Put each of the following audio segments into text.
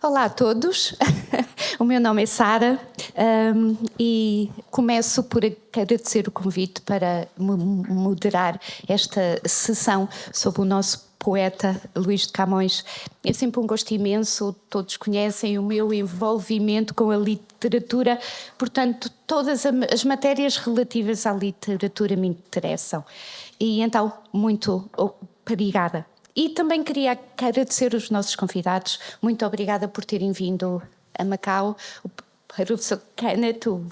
Olá a todos, o meu nome é Sara e começo por agradecer o convite para moderar esta sessão sobre o nosso poeta Luís de Camões. É sempre um gosto imenso, todos conhecem o meu envolvimento com a literatura, portanto todas as matérias relativas à literatura me interessam. E então, muito obrigada. E também queria agradecer os nossos convidados. Muito obrigada por terem vindo a Macau. O professor Kenneth, o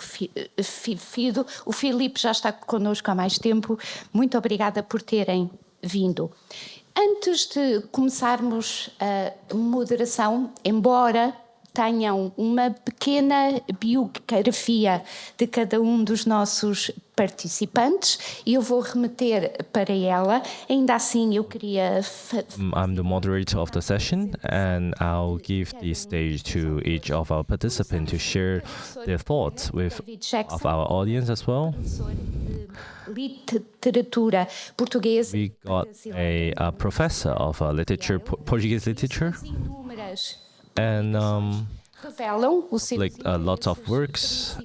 Fido, o Felipe já está connosco há mais tempo. Muito obrigada por terem vindo. Antes de começarmos a moderação, embora tenham uma pequena biografia de cada um dos nossos participantes e eu vou remeter para ela. Ainda assim, eu queria... I'm the moderator of the session, and I'll give the stage to each of our participants to share their thoughts with of our audience as well. Literatura portuguesa. We got a professor of literature, Portuguese literature, and like lots of works,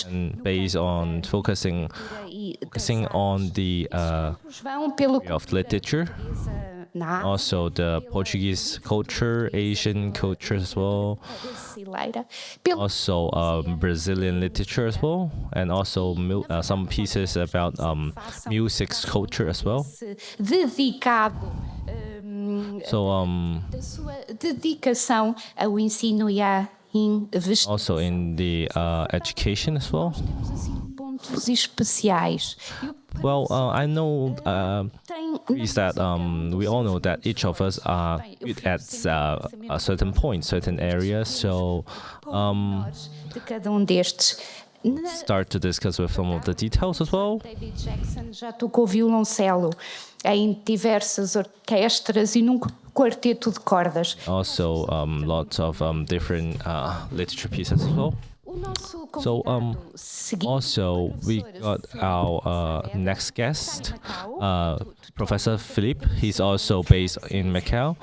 and based on focusing on the of literature, also the Portuguese culture, Asian culture as well, also Brazilian literature as well, and also some pieces about music culture as well. So dedicação ao ensino e à also in the education as well. Pontos especiais. Well, I know is that we all know that each of us are good at a certain point, certain areas. So de cada destes. Start to discuss with some of the details as well. David Jackson já tocou violoncelo em diversas orquestras e num quarteto de cordas. Also, lots of different literature pieces as well. So also we got our next guest, Professor Felipe. He's also based in Macau,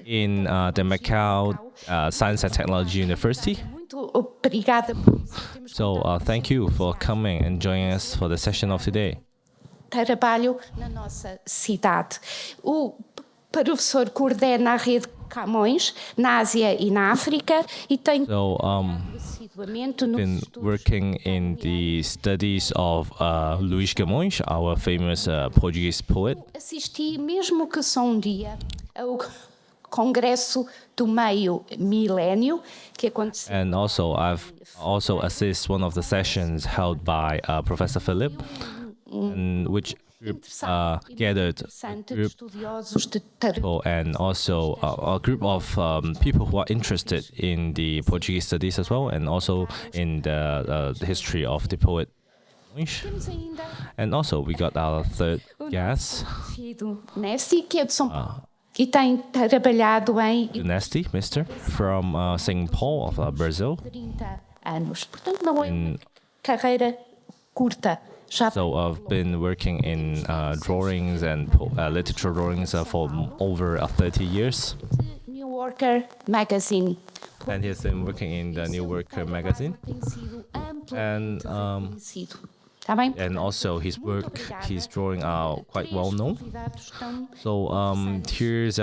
in the Macau Science and Technology University. So thank you for coming and joining us for the session of today. Trabalho na nossa cidade. O professor coordena a rede Camões na Ásia e na África e tem been working in the studies of Luís Camões, our famous Portuguese poet. Assisti, mesmo que só um dia, ao Congresso do Meio Milénio que aconteceu. And also I've also assist one of the sessions held by Professor Philip, in which group gathered a group people and also a group of people who are interested in the Portuguese studies as well, and also in the history of the poet. And also we got our third guest, Fido Nesti, que é de São Paulo. E tem trabalhado em Fido Nesti, Mr. from St. Paul of Brazil. 30 anos. Portanto, não é uma carreira curta. So I've been working in drawings and literature drawings for over 30 years. New Yorker magazine. And he's been working in the New Yorker magazine. And also his work, his drawing are quite well known. So here's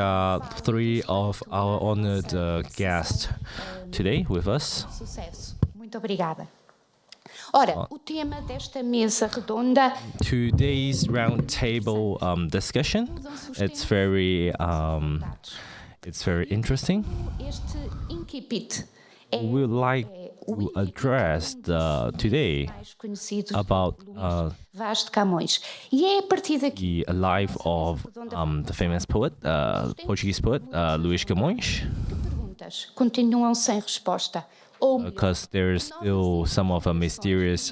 three of our honored guests today with us. Muito obrigada. Ora, o tema desta mesa redonda. Today's round table discussion, it's very interesting. Este incipit We would like to address today about Vaz de Camões. E é a partir daqui the life of the famous poet, Portuguese poet, Luís Camões. perguntas continuam sem resposta. Because there's still some of the mysterious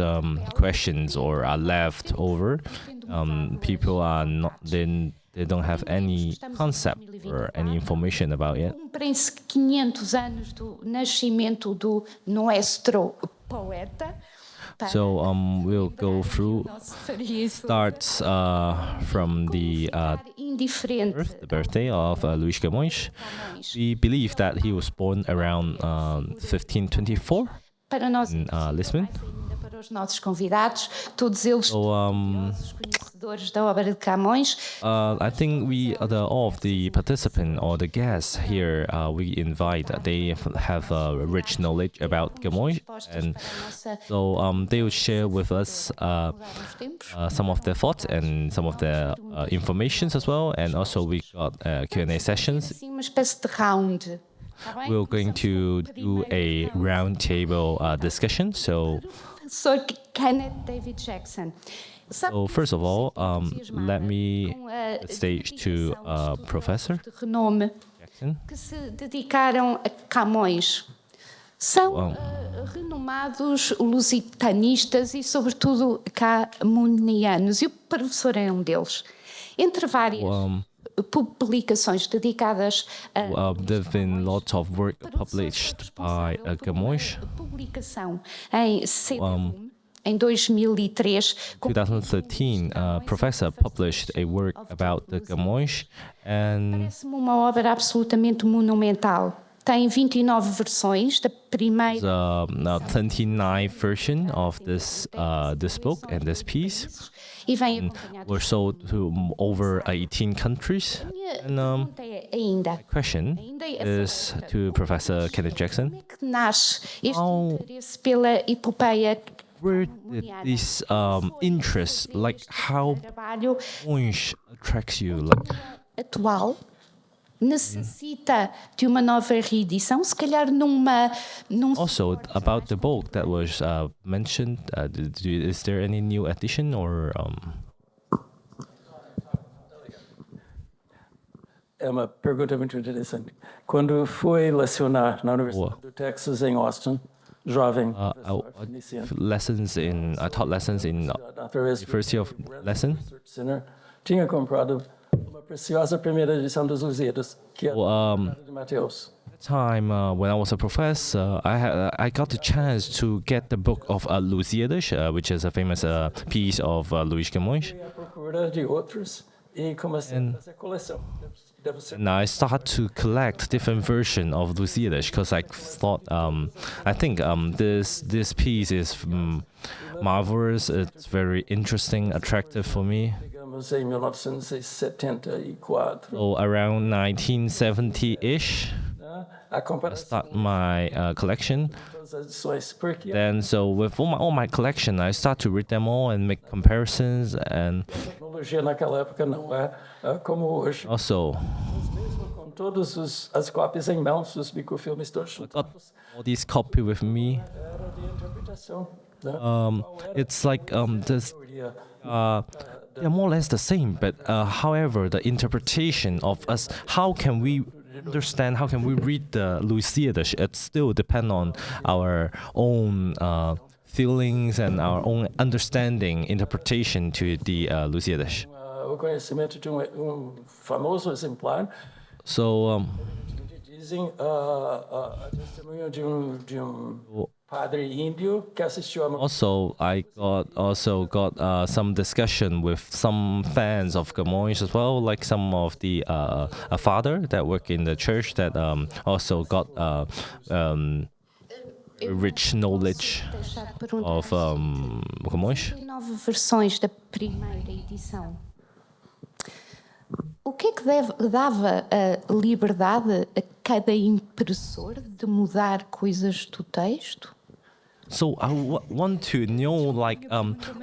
questions or are left over. People are not, they don't have any concept or any information about it. Cumprem-se 500 anos do nascimento do nosso poeta. So we'll go through, starts from the indiferente the birthday of Luís Camões. We believe that he was born around 1524 para nós in Lisbon. ainda para os nossos convidados, todos eles So conhecedores da obra de Camões. I think all of the participants or the guests here we invite, they have rich knowledge about Camões, and so they will share with us some of their thoughts and some of their informations as well, and also we got Q&A sessions. Assim, uma espécie de round. Tá bem? We're going to do a roundtable discussion. So Professor Kenneth David Jackson. So first of all, let me stage to Professor De renome Jackson. que se dedicaram a Camões. São renomados lusitanistas e, sobretudo, camonianos. E o professor é um deles. Entre várias publicações dedicadas a There've been lots of work published by Camões. publicação em CD1, em 2003, 2013, Professor published a work about the Camões, and parece-me uma obra absolutamente monumental. Tem 29 versões da primeira. the 29th version of this book and this piece E vem acompanhado. were sold to over 18 countries. And Ainda. question is to Professor Kenneth Jackson. Como é que nasce este How- interesse pela epopeia Where did this interest, like how trabalho Camões attracts you? Like, atual? Necessita de uma nova reedição, se calhar num also about the book that was mentioned, is there any new edition or É uma pergunta muito interessante. Quando fui lecionar na Universidade do Texas em Austin, jovem, I taught lessons in University of Lesson. Center, tinha comprado uma preciosa primeira edição dos Lusíadas, que é de Mateus. Time when I was a professor, I got the chance to get the book of Lusíadas, which is a famous piece of Luís Camões. À procura de outros e comecei a fazer coleção. Deve ser And I started to collect different version of Lusíadas because I thought, I think this piece is marvelous. It's very interesting, attractive for me. digamos, em 1974. So around 1970-ish, Né? A I comparação start my collection. das edições, porque Then so with all my collection, I start to read them all and make comparisons, and a tecnologia naquela época não é como hoje. also Mesmo com todas as cópias em mãos, os microfilmes todos got all these copy with me. era de interpretação. Né? It's like this. Teoria They're more or less the same, but however, the interpretation of us, how can we understand, how can we read the Lusíadas? It still depends on our own feelings and our own understanding, interpretation to the Lusíadas. o conhecimento de famoso exemplar. So Dizem a testemunho de padre índio que assistiu a uma also I got some discussion with some fans of Camões as well, like some of the a father that work in the church that also got rich knowledge deixar de perguntar. of Camões. 9 versões da primeira edição. O que é que dava a liberdade a cada impressor de mudar coisas do texto? So I want to know, like,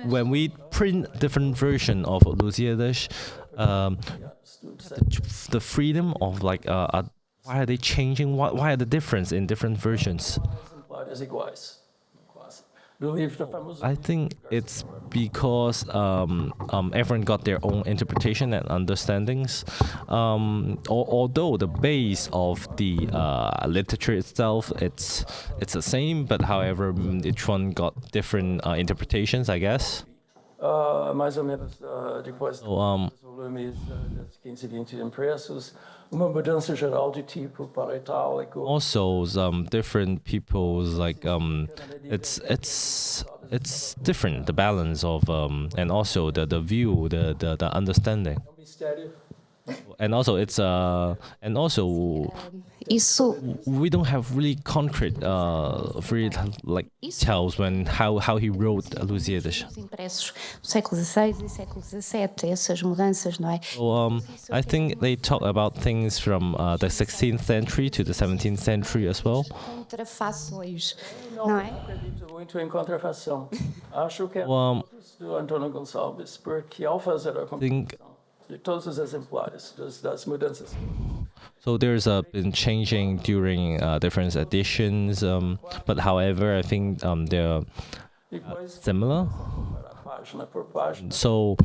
when we print different version of Lusíadas, the freedom of like, why are they changing? Why are the difference in different versions? exemplares iguais. Quase. Do livro da famosa. I think it's because everyone got their own interpretation and understandings. Although the base of the literature itself, it's the same, but however, each one got different interpretations, I guess. Mais ou menos depois dos volumes das 15 e 20 impressos, uma mudança geral de tipo para itálico. Also, different people's like it's different, the balance of and also the view, the understanding. Mistério And also it's and also Isso we don't have really concrete really like details when how he wrote Lusíadas. os impressos do século XVI e século XVII, essas mudanças, não é? So I think they talk about things from the 16th century to the 17th century as well. Contrafações, não é? Acredito muito em contrafação. Acho que é Um, do Antônio Gonçalves, porque ao fazer a think compilação de todos os exemplares das mudanças so. There's been changing during different editions, but however, I think they're iguais similar. página por página, So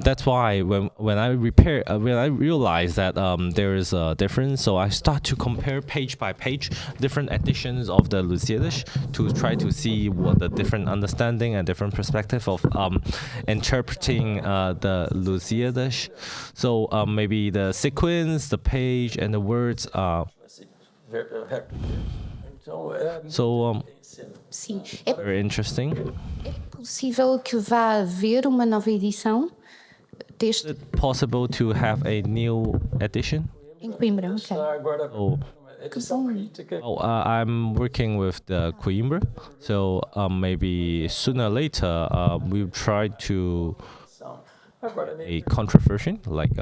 that's why when I realize that there is a difference, so I start to compare page by page different editions of the Lusíadas to try to see what the different understanding and different perspective of interpreting the Lusíadas. So maybe the sequence, the page, and the words are então é so Sim. É very interesting. possível que vá haver uma nova edição Is deste it possible to have a new edition? em Coimbra? Ok. está agora Oh. edição crítica. Oh, I'm working with the Coimbra, so maybe sooner or later we'll try to Agora, a controversy, like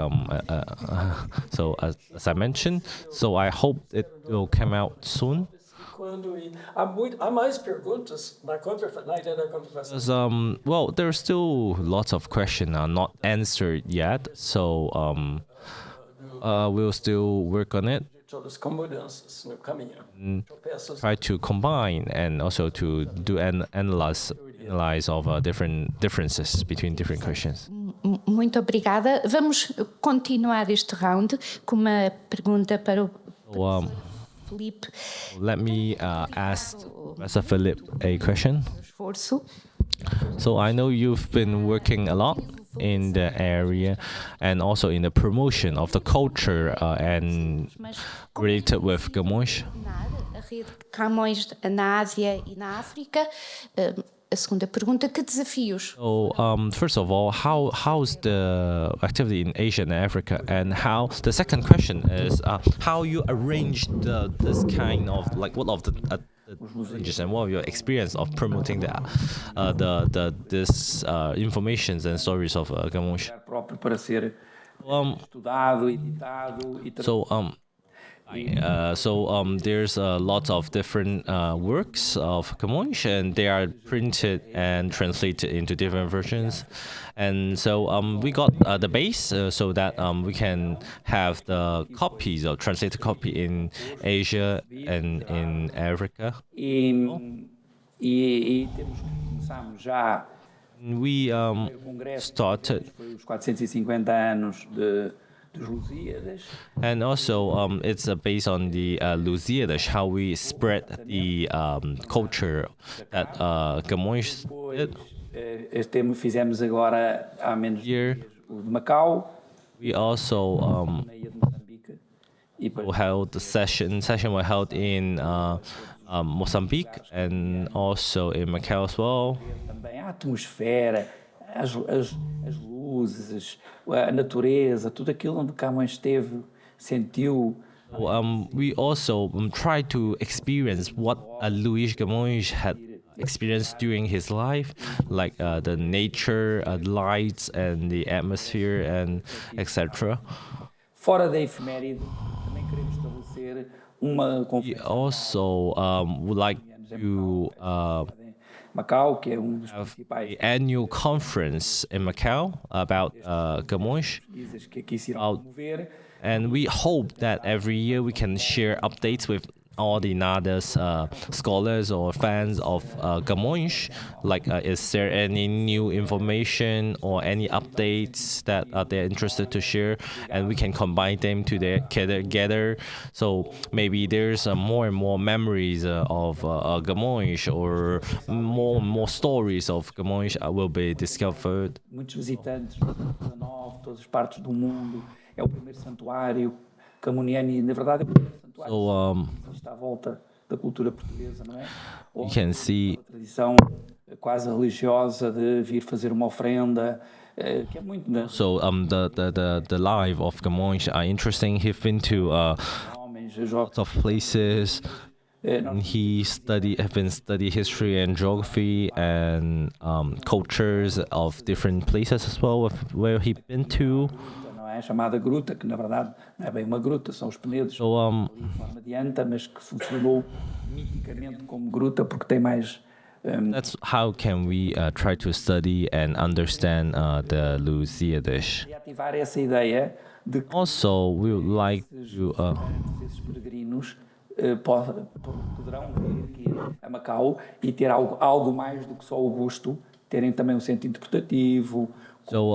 so as I mentioned. So I hope it will come out soon. há mais perguntas na ideia da contrafação. Because well, there's still lots of questions are not answered yet. So we'll still work on it. Todas com mudanças no caminho. Tropeços. Try to combine and also to do an analyze of different differences between different questions. Muito obrigada. Vamos continuar este round com uma pergunta para o So, Felipe. let me ask Professor Philip a question. Esforço. So I know you've been working a lot in the area and also in the promotion of the culture and related with Camões. A rede de Camões na Ásia e na África. A segunda pergunta, que desafios? So first of all, how's the activity in Asia and Africa, and how the second question is how you arranged this kind of like what of the challenges and what of your experience of promoting this informations and stories of Camões. Próprio para ser Um, estudado, editado e So there's lots of different works of Camões, and they are printed and translated into different versions. And so we got the base so that we can have the copies or translated copy in Asia and in Africa. e começámos já We o congresso, started. foi os 450 anos dos Lusíadas. And also, it's based on the Lusíadas, how we spread the culture that Camões did. Este tema fizemos agora há menos Year. dias, o de Macau, We also na ilha de Moçambique. E depois held the session were held in Mozambique and also in Macau as well. também a atmosfera, as luzes, a natureza, tudo aquilo onde Camões esteve, sentiu. We also tried to experience what Luís Camões had experienced during his life, like the nature, lights, and the atmosphere, and etc. Fora da efeméride, também queremos estabelecer uma We conferência also would like to em Macau, que é dos have principais the annual conference in Macau about Camões. pesquisas que aqui se irão promover. And we hope that every year we can share updates with all the NADA's scholars or fans of Camões. Like, is there any new information or any updates that they're interested to share? And we can combine them together. So maybe there's more and more memories of Camões, or more and more stories of Camões will be discovered. Muitos visitantes do século XIX, todas as partes do mundo. É o primeiro santuário camoniano e, na verdade, é o primeiro santuário So que está à volta da cultura portuguesa, não é? you can see A tradição quase religiosa de vir fazer uma ofrenda, que é muito, né? So the life of Camões are interesting. He's been to Homens, lots of places. And he have been study history and geography and cultures of different places as well, where he been to. não é? Chamada gruta, que na verdade não é bem uma gruta, são os penedos So em forma de anta, mas que funcionou miticamente como gruta porque tem mais. that's how can we try to study and understand the Lusíadas. Reativar essa ideia de que Also, we would like to esses peregrinos poderão vir aqui a Macau e ter algo mais do que só o gosto, terem também um centro interpretativo. so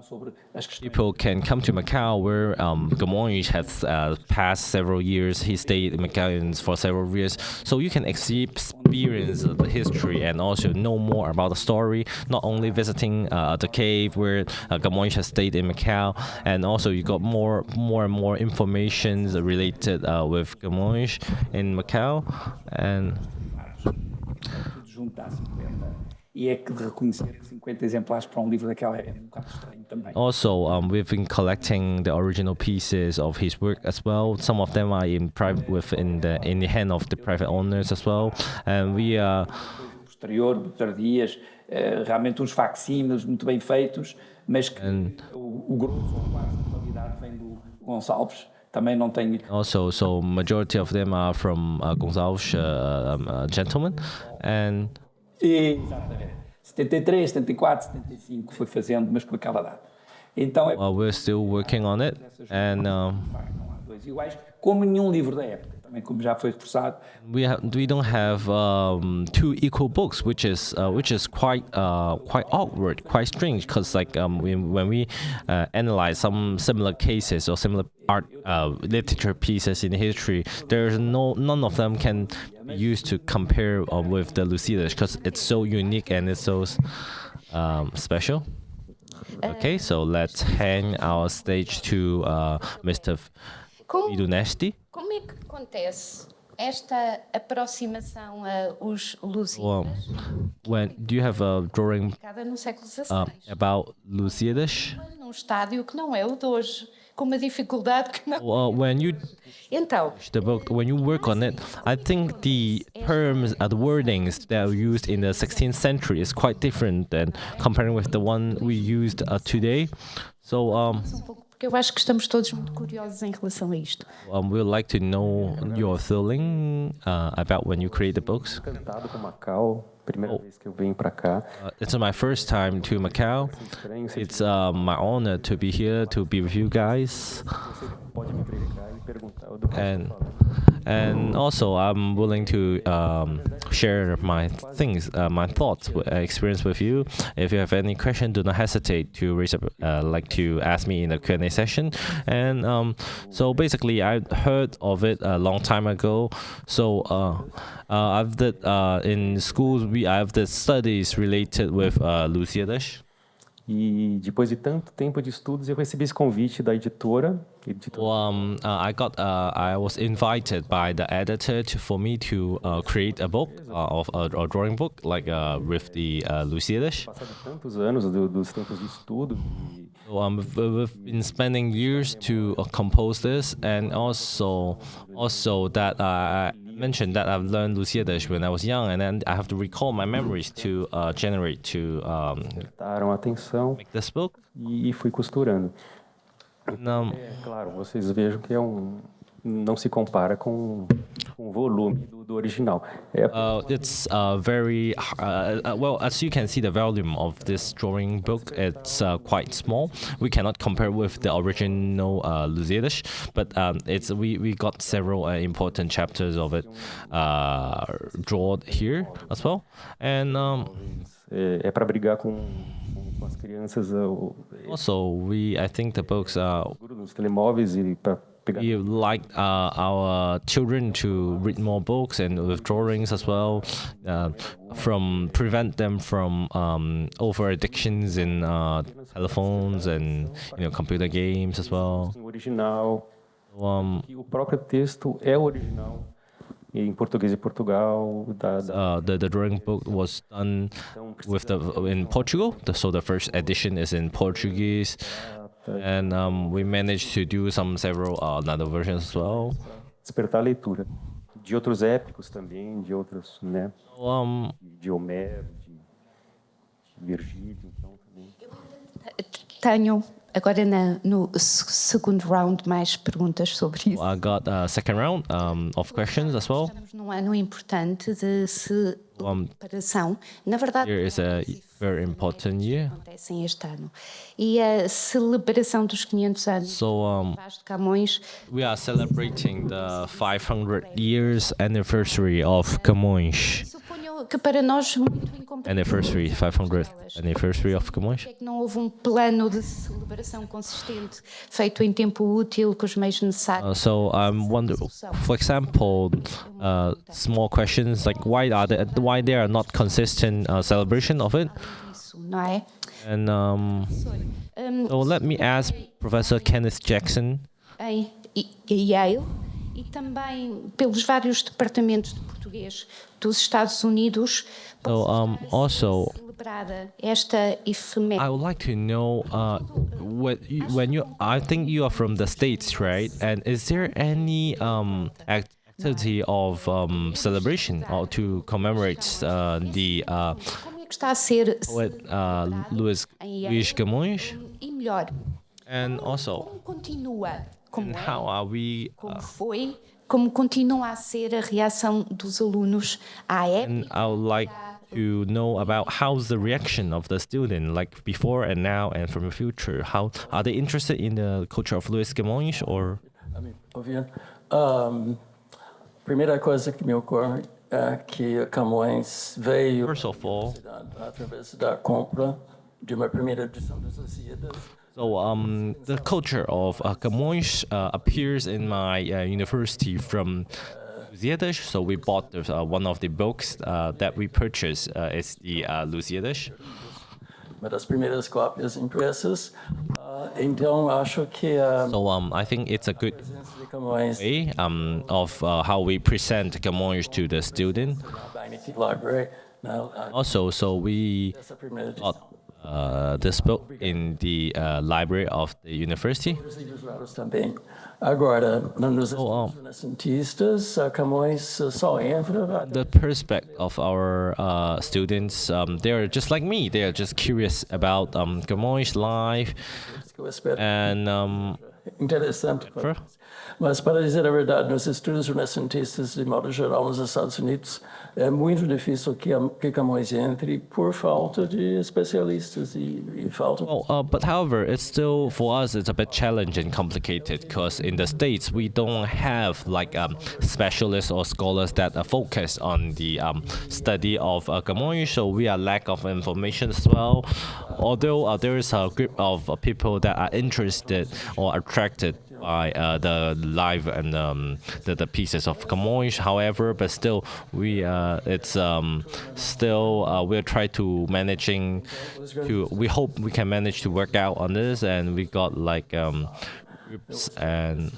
Sobre as questões people can come to Macau, where Camões has passed several years. He stayed in Macau for several years, so you can experience the history and also know more about the story. Not only visiting the cave where Camões has stayed in Macau, and also you got more and more information related with Camões in Macau, and tudo junto a 50. E é que de reconhecer que 50 exemplares para um livro daquela é um bocado estranho também. also we've been collecting the original pieces of his work as well. Some of them are in private, in the hand of the private owners as well, and we are. Posterior, tardias, realmente uns facsímiles muito bem feitos, mas que o grosso ou quase a totalidade vem do Gonçalves. Também não tem. Also, so majority of them are from Gonçalves gentlemen, and Exatamente. 73, 74, 75 foi fazendo, mas com aquela data. Então é we're still working on it, and não há dois iguais, como nenhum livro da época, também como já foi reforçado. we don't have two equal books, which is quite awkward, quite strange, because like when we analyze some similar cases or similar art literature pieces in history, there's none of them can be used to compare with the Lusíadas, because it's so unique and it's so special. Okay, so let's hand our stage to Mr. Fido Nesti. Como é que acontece esta aproximação aos Lusíadas? Do you have a drawing Cada no século XVI, about Lusíadas? num estádio que não é o de hoje, com uma dificuldade que não. When you Então, the book, when you work on it, I think the terms, the wordings that are used in the 16th century is quite different than comparing with the one we used today. So porque eu acho que estamos todos muito curiosos em relação a isto. we'd like to know your feeling about when you create the books. Encantado com Macau, primeira vez que eu venho para cá. It's my first time to Macau. It's my honor to be here, to be with you guys. Você pode me verificar e perguntar do que And and also I'm willing to share my things, my thoughts, experience with you. If you have any question, do not hesitate to raise up, like to ask me in the Q&A session. And so basically, I heard of it a long time ago. So I've did in schools I've did studies related with Lusíadas. E depois de tanto tempo de estudos, eu recebi esse convite da editora. I was invited by the editor for me to create a book of a drawing book like with the Lusíadas. Passado tantos anos dos tempos de estudo. So we've been spending years to compose this, and also that I mentioned that I've learned Lusíadas when I was young, and then I have to recall my memories to generate to Prestaram atenção make this book. e fui costurando. And, Claro, vocês vejam que não se compara com o volume do original. it's very well, as you can see, the volume of this drawing book, it's quite small. We cannot compare with the original Lusíadas, but we got several important chapters of it drawn here as well, and É para brigar com as crianças. also I think the books Nos telemóveis e para pegar. we like our children to read more books and with drawings as well, from prevent them from over addictions in telephones and computer games as well. Em original. Um, E o próprio texto é original. em português de Portugal. The drawing book was done with in Portugal, so the first edition is in Portuguese, and we managed to do several other versions as well. Despertar a leitura de outros épicos também, de outros, né? De Homero, de Virgílio, então também. Tenho agora no segundo round mais perguntas sobre isso. I got a second round of questions as well. Estamos num ano importante de celebração. Na verdade, Here is a very important year. Acontece este ano. E a celebração dos 500 anos de Vaz de Camões. We are celebrating the 500 years anniversary of Camões. Suponho que para nós muito incompreensível. Anniversary, 500th anniversary of Camões. É que não houve um plano de celebração consistente feito em tempo útil com os meios necessários. So I'm wondering, for example, small questions like why there are not consistent celebration of it. Isso, não é? And so let me ask Professor Kenneth Jackson. Em Yale e também pelos vários departamentos de português dos Estados Unidos. So also, Celebrada esta efeméride. I would like to know I think you are from the States, right? And is there any activity of celebration or to commemorate the Como é que está a ser poet Luís Vaz de Camões? e melhor? And also, Como continua? Como and é? how are we? Como foi? Como continua a ser a reação dos alunos à And época? I would like to know about how's the reaction of the student, like before and now and from the future. How are they interested in the culture of Luís Camões or? Ouvindo? Primeira coisa que me ocorre é que Camões veio First of all, através da compra de uma primeira edição das Lusíadas. so the culture of Camões appears in my university from Lusíadas. So we bought one of the books that we purchased is the Lusíadas. Uma das primeiras cópias impressas. Então acho que So I think it's a good presença de Camões way of how we present Camões to the student. na Bainity Library Also, so we essa primeira edição. got this book in the library of the university. Os livros raros também. Agora, nos estudos renascentistas, Camões só entra. The perspective of our students, they're just like me. They are just curious about Camões' life Que eu espero and interessante. for- Mas, para dizer a verdade, nos estudos renascentistas, de modo geral, nos Estados Unidos, é muito difícil que Camões entre por falta de especialistas e falta. But however, it's still for us. It's a bit challenging, complicated, because in the States we don't have like specialists or scholars that are focused on the study of Camões. So we are lack of information as well. Although there is a group of people that are interested or attracted by the life and the pieces of Camões. However, but still we we're trying to we hope we can manage to work out on this, and we got like groups and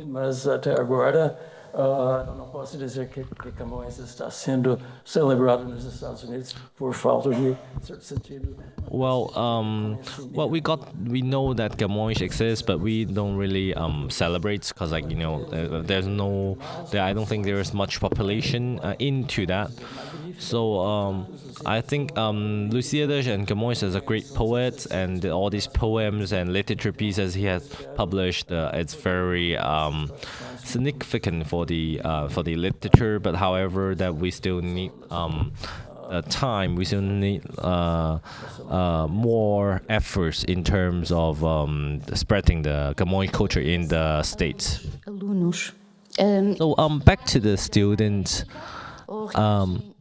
Mas até agora, não posso dizer que Camões está sendo celebrado nos Estados Unidos por falta de certo sentido. well we know that Camões exists, but we don't really celebrate because I don't think there is much population into that. So I think Lusíadas and Camões is a great poet, and all these poems and literature pieces he has published, it's very significant for the literature. But however, that we still need time. We still need more efforts in terms of spreading the Camões culture in the States. Alunos. So back to the students.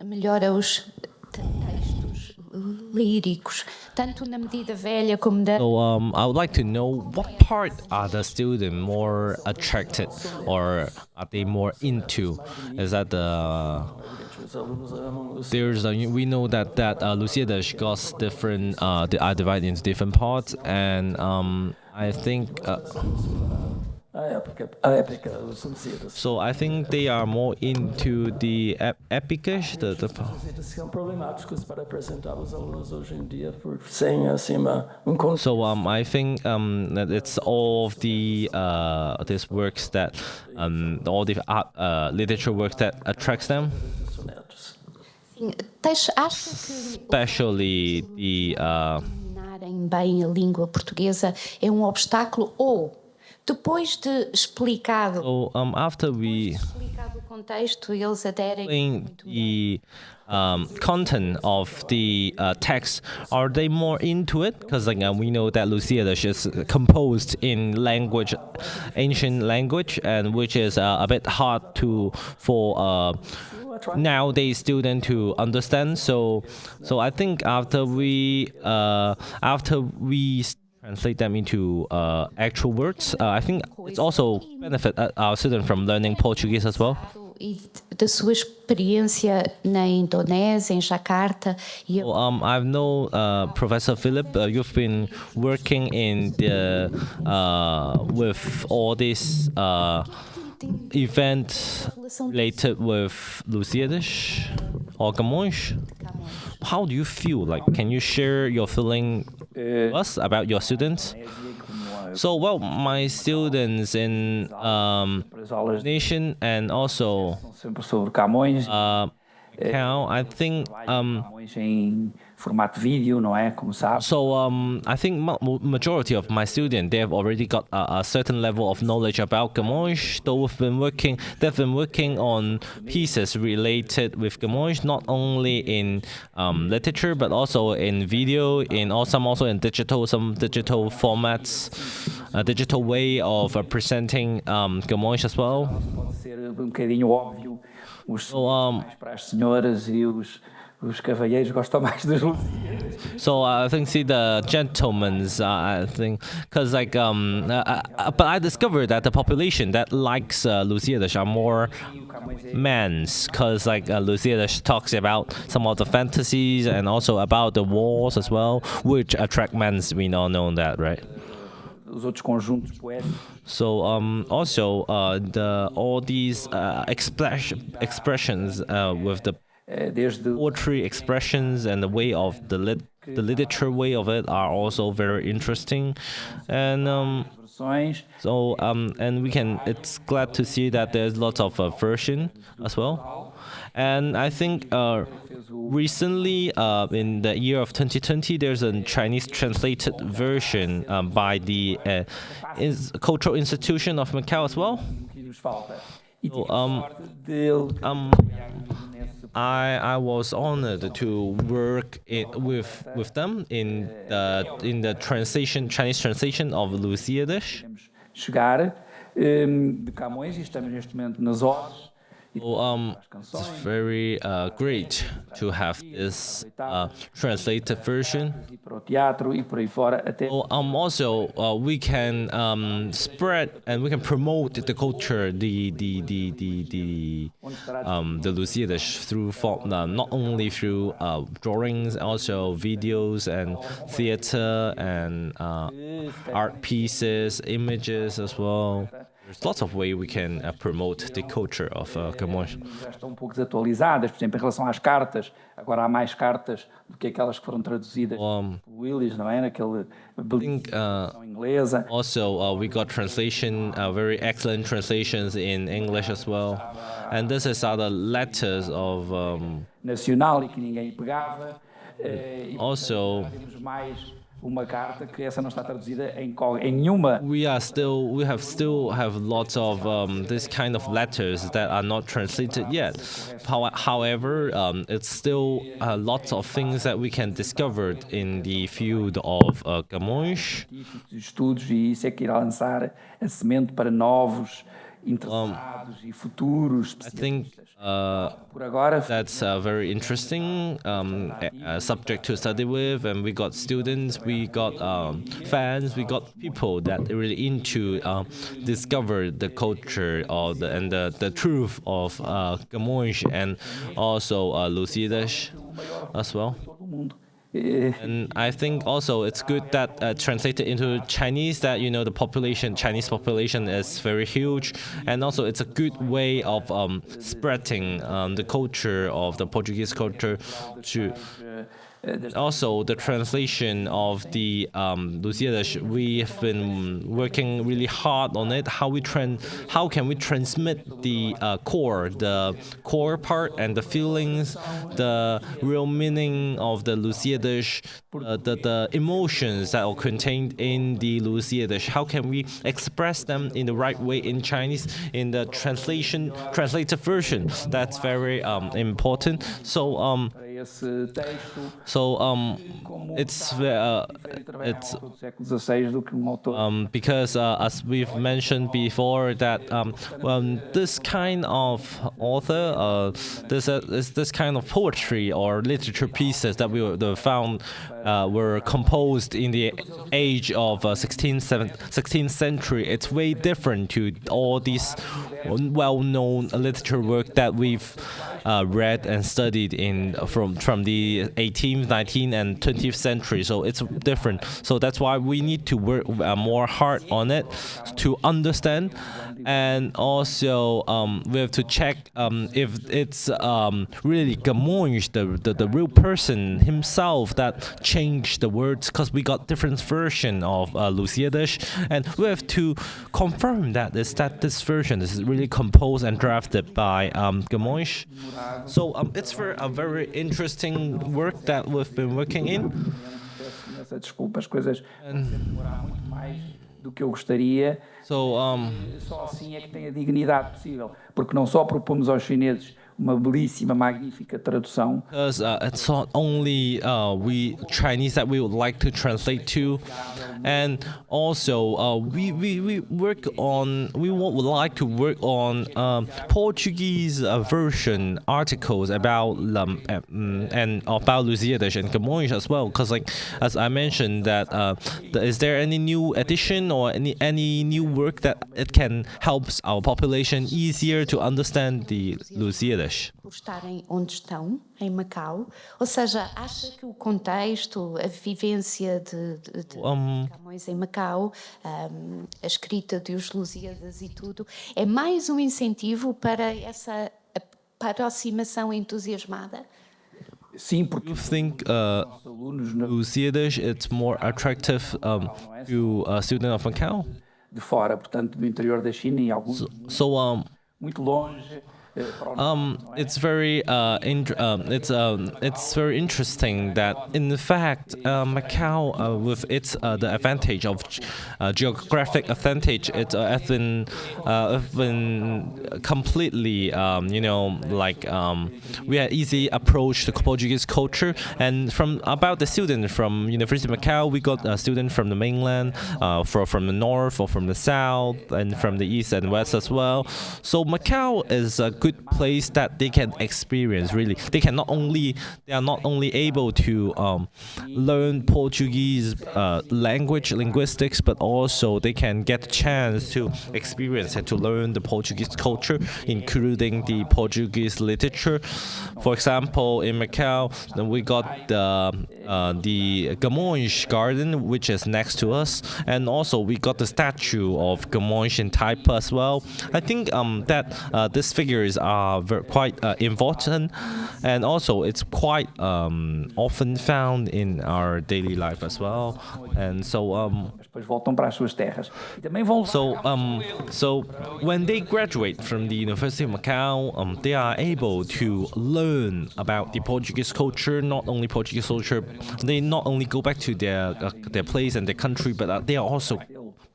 Melhora os textos líricos, tanto na medida velha como da. So I would like to know what part are the students more attracted, or are they more into? Is that we know that Lusíadas got different are divided into different parts, and I think A épica, os Lusíadas. So I think they are more into the epicas. Os Lusíadas são problemáticos para apresentar aos alunos hoje em dia por sem assim conceito. So I think that it's all of the these works that all the art, literature works that attracts them, Sim, acha que especially the dominarem bem a língua portuguesa é um obstáculo ou depois de explicado after we explicado o contexto eles aderem explain muito the content of the text, are they more into it? Because we know that Lusíadas is composed in language, ancient language, and which is a bit hard for nowadays student to understand. So I think after we translate them into actual words, I think it's also benefit our student from learning Portuguese as well. e da sua experiência na Indonésia, em Jakarta. I've known Professor Philip. You've been working in the with all these events related with Lusíadas or Camões. How do you feel? Like, can you share your feeling with us about your students? So, well, my students in nation and also sobre Camões. I think Camões em formato vídeo, não é? Como sabe. so. I think majority of my students, they have already got a certain level of knowledge about Camões. They've been working on pieces related with Camões, not only in literature but also in video, in also in some digital formats, a digital way of presenting Camões as well. Pode ser bocadinho óbvio. Mais para as senhoras e os cavalheiros gostam mais dos Lusíadas. So I think the gentlemen's I think because but I discovered that the population that likes Lusíadas are more men's, because Lusíadas talks about some of the fantasies and also about the wars as well, which attract men's. We all know that, right? Os outros conjuntos poéticos. So also all these expressions with the Desde poetry expressions and the way of the literature way of it are also very interesting, and versões. so and it's glad to see that there's lots of version as well. And I think recently in the year of 2020 there's a Chinese translated version by the Cultural Institution of Macau as well. Que nos falta. E So, tive sorte de I was honored to work with them in the Chinese translation of Lusíadas. chegar de Camões e estamos neste momento nas horas. So, it's very great to have this translated version. E para o teatro e por aí fora até. So, also we can spread and we can promote the culture, the Lusíadas through not only through drawings, also videos and theater and art pieces, images as well. There's lots of ways we can promote the culture of Camões. Já estão pouco desatualizadas, por exemplo, em relação às cartas. Agora há mais cartas do que aquelas que foram traduzidas por Willis, não é? Naquele versão inglesa. Also, we got translation, very excellent translations in English as well. And this is other letters of. Nacional e que ninguém pegava. Also, Temos mais uma carta que essa não está traduzida em nenhuma. we still have lots of this kind of letters that are not translated yet. However, it's still lots of things that we can discover in the field of Camões. Estudos, e isso é que irá lançar a semente para novos interessados e futuros I think por agora. that's very interesting subject to study with, and we got students, we got fans, we got people that are really into discover the culture or the truth of Camões and also Lusíadas as well. Todo mundo. And I think also it's good that translated into Chinese that the Chinese population is very huge, and also it's a good way of spreading the culture of the Portuguese culture to. Also, the translation of the Lusíadas, we have been working really hard on it. How can we transmit the core part and the feelings, the real meaning of the Lusíadas, the emotions that are contained in the Lusíadas. How can we express them in the right way in Chinese in the translated version? That's very important. It's because as we've mentioned before that this kind of author, this kind of poetry or literature pieces that we found were composed in the age of 16th century. It's way different to all these well-known literature work that we've read and studied from the 18th, 19th, and 20th century. So it's different. So that's why we need to work more hard on it to understand, and also we have to check if it's really Camões, the real person himself, that changed the words, because we got different version of Lusíadas, and we have to confirm that this version is really composed and drafted by Camões. So it's a very interesting work that we've been working in. Desculpa, as coisas demorar muito mais do que eu gostaria. Só assim é que tem a dignidade possível, porque não só propomos aos chineses uma belíssima, magnífica tradução. Because it's not only we Chinese that we would like to translate to, and also we would like to work on Portuguese version articles about and about Lusíadas and Camões as well. Because as I mentioned that is there any new edition or any new work that it can help our population easier to understand the Lusíadas? Por estarem onde estão, em Macau, ou seja, acha que o contexto, a vivência de Camões em Macau, a escrita dos Lusíadas e tudo, é mais um incentivo para essa aproximação entusiasmada? Sim, porque you think Lusíadas it's more attractive to a student of Macau? De fora, portanto, do interior da China e alguns muito longe. It's very it's very interesting that in fact Macau with its the advantage of geographic advantage, it has been completely we had easy approach to Portuguese culture. And from about the student from University of Macau, we got a student from the mainland, from the north or from the south, and from the east and west as well. So Macau is a good place that they can experience. Really, they are not only able to learn Portuguese linguistics, but also they can get a chance to experience and to learn the Portuguese culture, including the Portuguese literature. For example, in Macau, we got the Camões Garden, which is next to us, and also we got the statue of Camões in Taipa as well. I think that these figures are quite important, and also it's quite often found in our daily life as well. And so so when they graduate from the University of Macau, they are able to learn about the Portuguese culture. Not only Portuguese culture, they not only go back to their place and their country, but they are also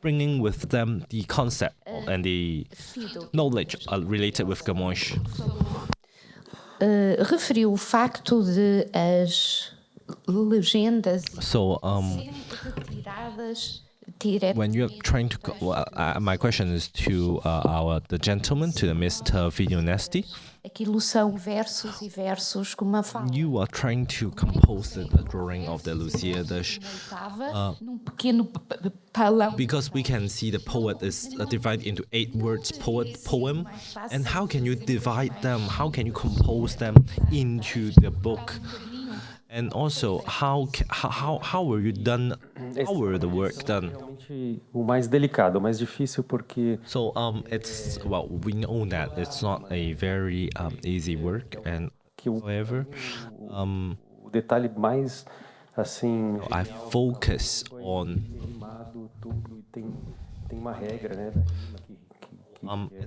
bringing with them the concept and the knowledge related with Camões. Referiu o facto de as legendas serem retiradas. When you're trying to, my question is to the gentleman, to the Mr. Fido Nesti. Aquilo são versos e versos com uma fala. You are trying to compose the drawing of the Lusíadas. Num pequeno palão. Because we can see the poet is divided into 8 words, poem. And how can you divide them? How can you compose them into the book? And also, how were you done? How were the work done? Realmente o mais delicado, o mais difícil, porque So we know that it's not a very easy work, and however, o detalhe mais assim I focus on rimado tudo e tem uma regra, né, da rima que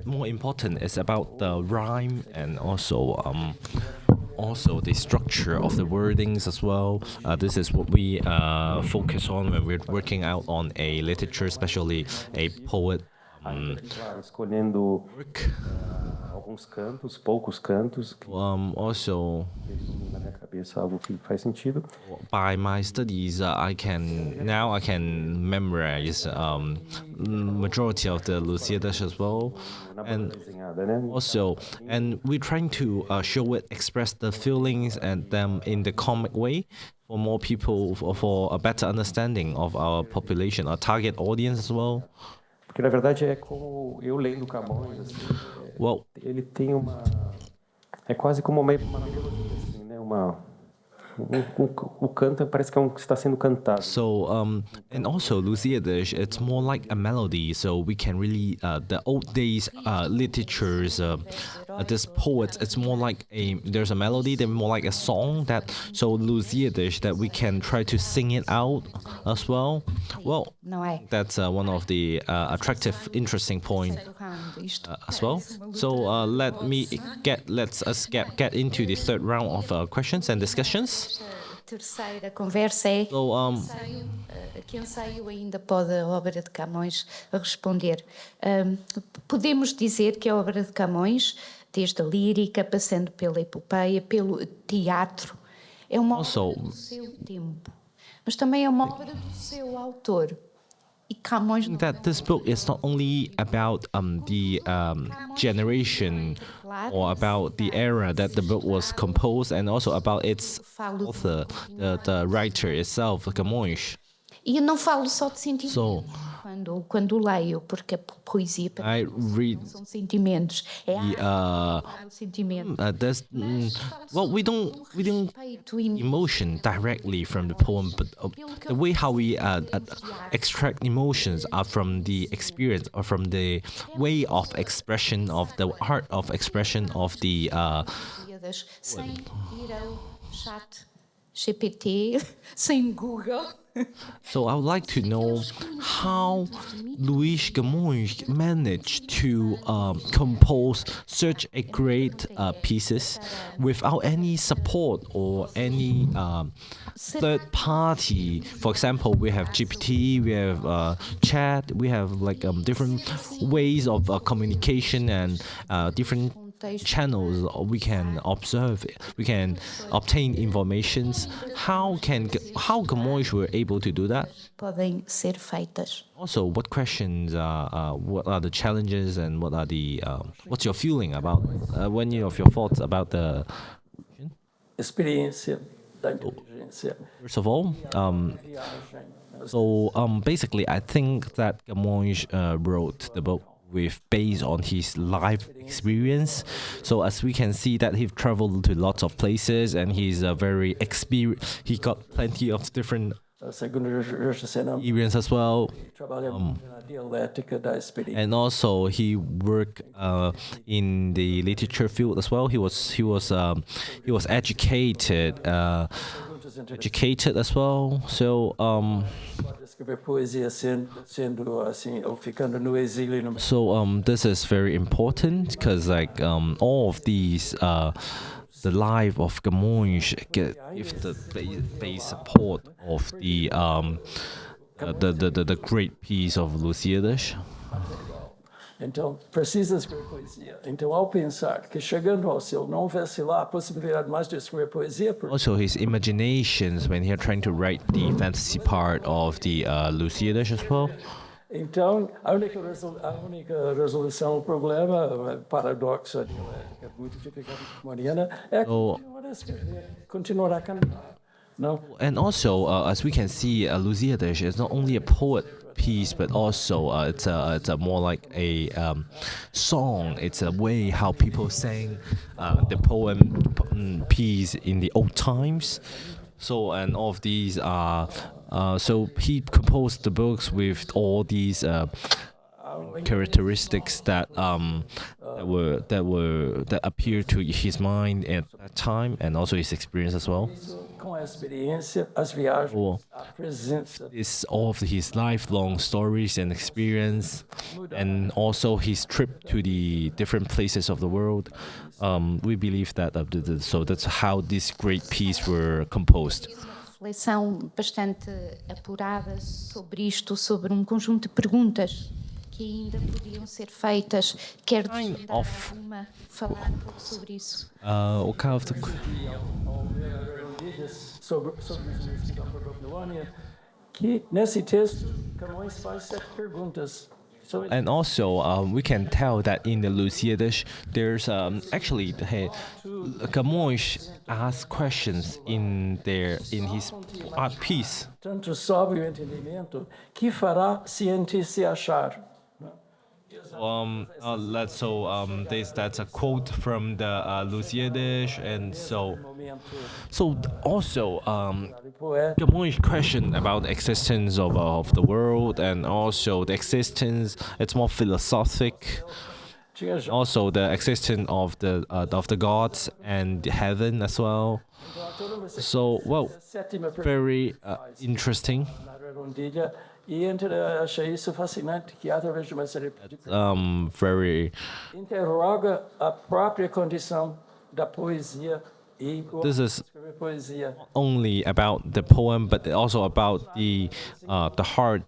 more important is about the rhyme and also the structure of the wordings as well. This is what we focus on when we're working out on a literature, especially a poet claro, escolhendo work. alguns cantos, poucos cantos, que Also, na minha cabeça algo que faz sentido. by my studies, I can memorize majority of the Lusíadas as well, Na and banda desenhada, né? also, and we're trying to show it, express the feelings and them in the comic way for more people, for a better understanding of our population, our target audience as well. Porque na verdade é como eu lendo Camões, assim, Well, ele tem uma é quase como uma melodia, assim, né? O canto parece que está sendo cantado. so and also Lusíadas, it's more like a melody, so we can really the old days literatures, this poets, it's more like there's a melody, then more like a song that, so Lusíadas, that we can try to sing it out as well. Well, Não é? that's one of the attractive, interesting point as well. So let's get into the third round of questions and discussions. Terceira conversa é So quem saiu ainda pode a obra de Camões responder. Podemos dizer que a obra de Camões, desde a lírica, passando pela epopeia, pelo teatro, é uma obra do seu tempo, mas também é uma obra do seu autor. E Camões não that this book is not only about the generation or about the era that the book was composed, and also about its author, the writer itself, Camões. E eu não falo só de sentimentos So quando leio, porque a poesia para I mim read não são sentimentos, é sentimento. there's well, we don't Respeito e emotion directly from the poem, but the way how we extract emotions are from the experience or from the way of expression of the art of expression of the Lusíadas, sem ir ao chat GPT, sem Google. So I would like to know how Luís Camões managed to compose such a great pieces without any support or any third party. For example, we have GPT, we have chat, we have like different ways of communication and different channels we can observe, we can obtain informations. How Camões were able to do that? Podem ser feitas. Also, what questions what are the challenges, and what are the what's your feeling about your thoughts about the Experiência da inteligência. first of all basically I think that Camões wrote the book based on his life experience. So as we can see that he traveled to lots of places, and he's a very experienced. He got plenty of different experience as well. Trabalha na dialética da experiência. And also he worked in the literature field as well. He was educated as well. So Escrever poesia sendo assim, ou ficando no exílio. this is very important, because like all of these the life of Camões give the base support of the great piece of Lusíadas. Então, precisa escrever poesia. Então, ao pensar que chegando ao céu não houvesse lá a possibilidade mais de escrever poesia, Also his imaginations when he are trying to write the fantasy part of the Lusíadas as well. então a única resolução do problema, paradoxo dialética muito típica camoniana, é continuar a escrever, continuar a cantar. Não? And also, as we can see, Lusíadas is not only a poet piece, but also it's a more like a song. It's a way how people sang the poem piece in the old times. So and all of these are so he composed the books with all these characteristics that appeared to his mind at that time, and also his experience as well. Com a experiência, as viagens, Or a presença. is all of his lifelong stories and experience, and also his trip to the different places of the world. We believe that so that's how these great pieces were composed. Reflexão bastante apurada sobre isto, sobre conjunto de perguntas que ainda podiam ser feitas. Quero desvendar alguma, falar pouco sobre isso. What kind of Sobre os livros da Babilônia, que nesse texto Camões faz 7 perguntas. And also, we can tell that in the Lusíadas, there's actually Camões asks questions in his art piece. Tanto sobe o entendimento que fará ciente se achar. That's a quote from the Lusíadas, and so also Camões' question about the existence of the world, and also the existence. It's more philosophic. Also, the existence of the gods and heaven as well. So very interesting. E achei isso fascinante, que através de uma série de Very. interroga a própria condição da poesia e This is escrever poesia. only about the poem, but also about the heart,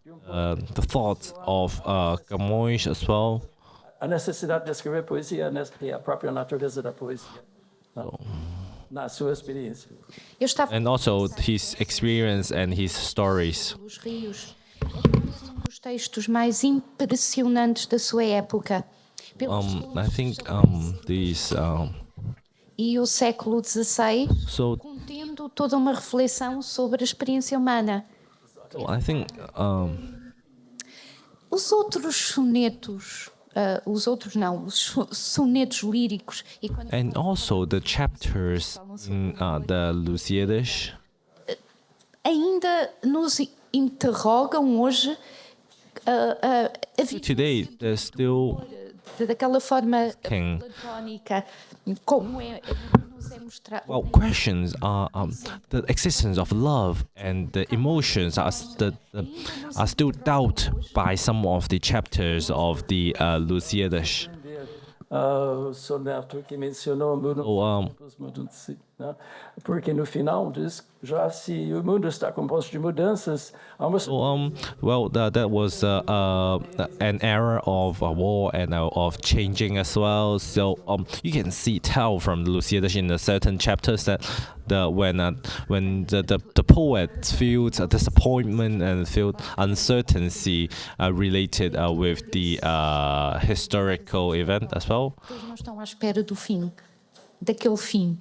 the thoughts of Camões as well. A necessidade de escrever poesia e a própria natureza da poesia, na sua experiência. Eu estava And also his experience and his stories. Os Rios é um dos textos mais impressionantes da sua época. I think these E o século XVI, so contendo toda uma reflexão sobre a experiência humana. I think Os outros sonetos, os sonetos líricos, e quando and also the chapters in the Lusíadas ainda nos interrogam hoje a vida today there's still daquela forma King. platónica, como nos é mostrado. questions are the existence of love and the emotions are still doubt by some of the chapters of the Lusíadas. O soneto que mencionou Mudam-se, né? Porque no final diz, já se o mundo está composto de mudanças, há uma That was an era of war and of changing as well. So you can tell from the Lusíadas in the certain chapters that when the poet feels a disappointment and feel uncertainty related with the historical event as well. Eles não estão à espera do fim, daquele fim.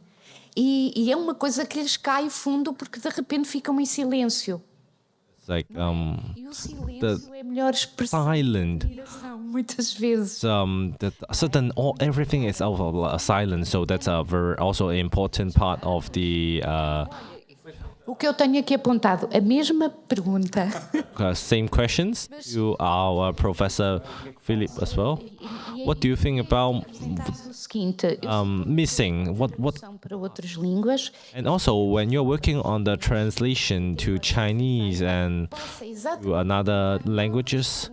E é uma coisa que lhes cai fundo porque de repente ficam em silêncio. It's like E o silêncio é a melhor expressão silent. de admiração, muitas vezes. Everything is out of silence, so that's a very also important part of the O que eu tenho aqui apontado, a mesma pergunta. same questions to our Professor Philip as well. What do you think about O seguinte, missing? What são para outras línguas. and also when you're working on the translation to Chinese and to another languages,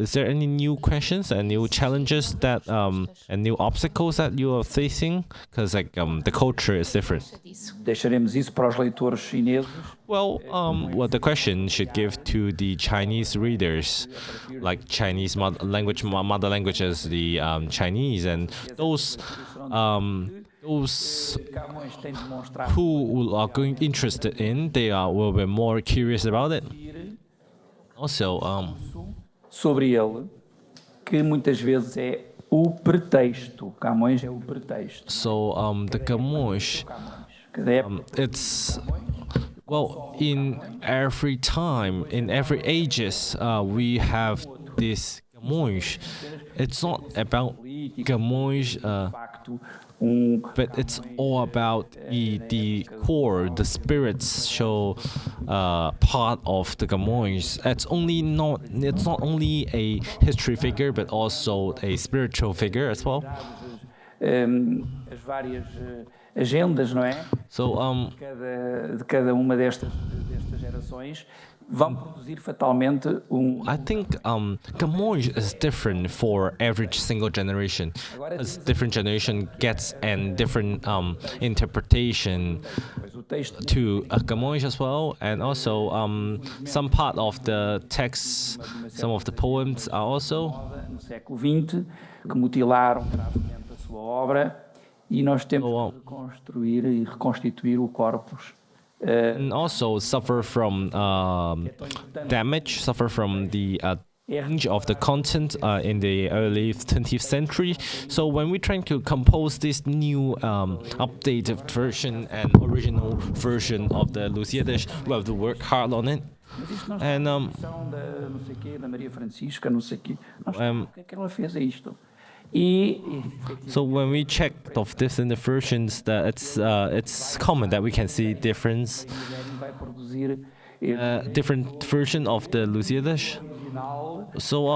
is there any new questions and new challenges that and new obstacles that you are facing? Because the culture is different. Deixaremos isso para os leitores chineses. Well, the question should give to the Chinese readers, like Chinese mother languages, the Chinese, and those Camões tem demonstrado who are going interested in, will be more curious about it. Also, sobre ele, que muitas vezes é o pretexto. Camões é o pretexto. so the Camões, Que é it's in every time, in every ages, we have this Camões. It's not about Camões. de facto but it's all about the core, the spiritual part of the Camões. It's not only a history figure, but also a spiritual figure as well. As várias agendas, não é? So De cada uma destas gerações vão produzir fatalmente I think Camões is different for every single generation. As different generation gets and different interpretation to Camões as well, and also some part of the texts, some of the poems are also. no século XX que mutilaram gravemente a sua obra e nós temos que reconstruir e reconstituir o corpus. And also suffer from damage, suffer from the change of the content in the early 20th century. So when we're trying to compose this new updated version and original version of the Lusíadas, we have to work hard on it. And Não sei quê, da Maria Francisca, não sei quê. O que é que ela fez a isto? so when we check of different versions, that it's common that we can see difference, vai produzir different version of the Lusíadas. So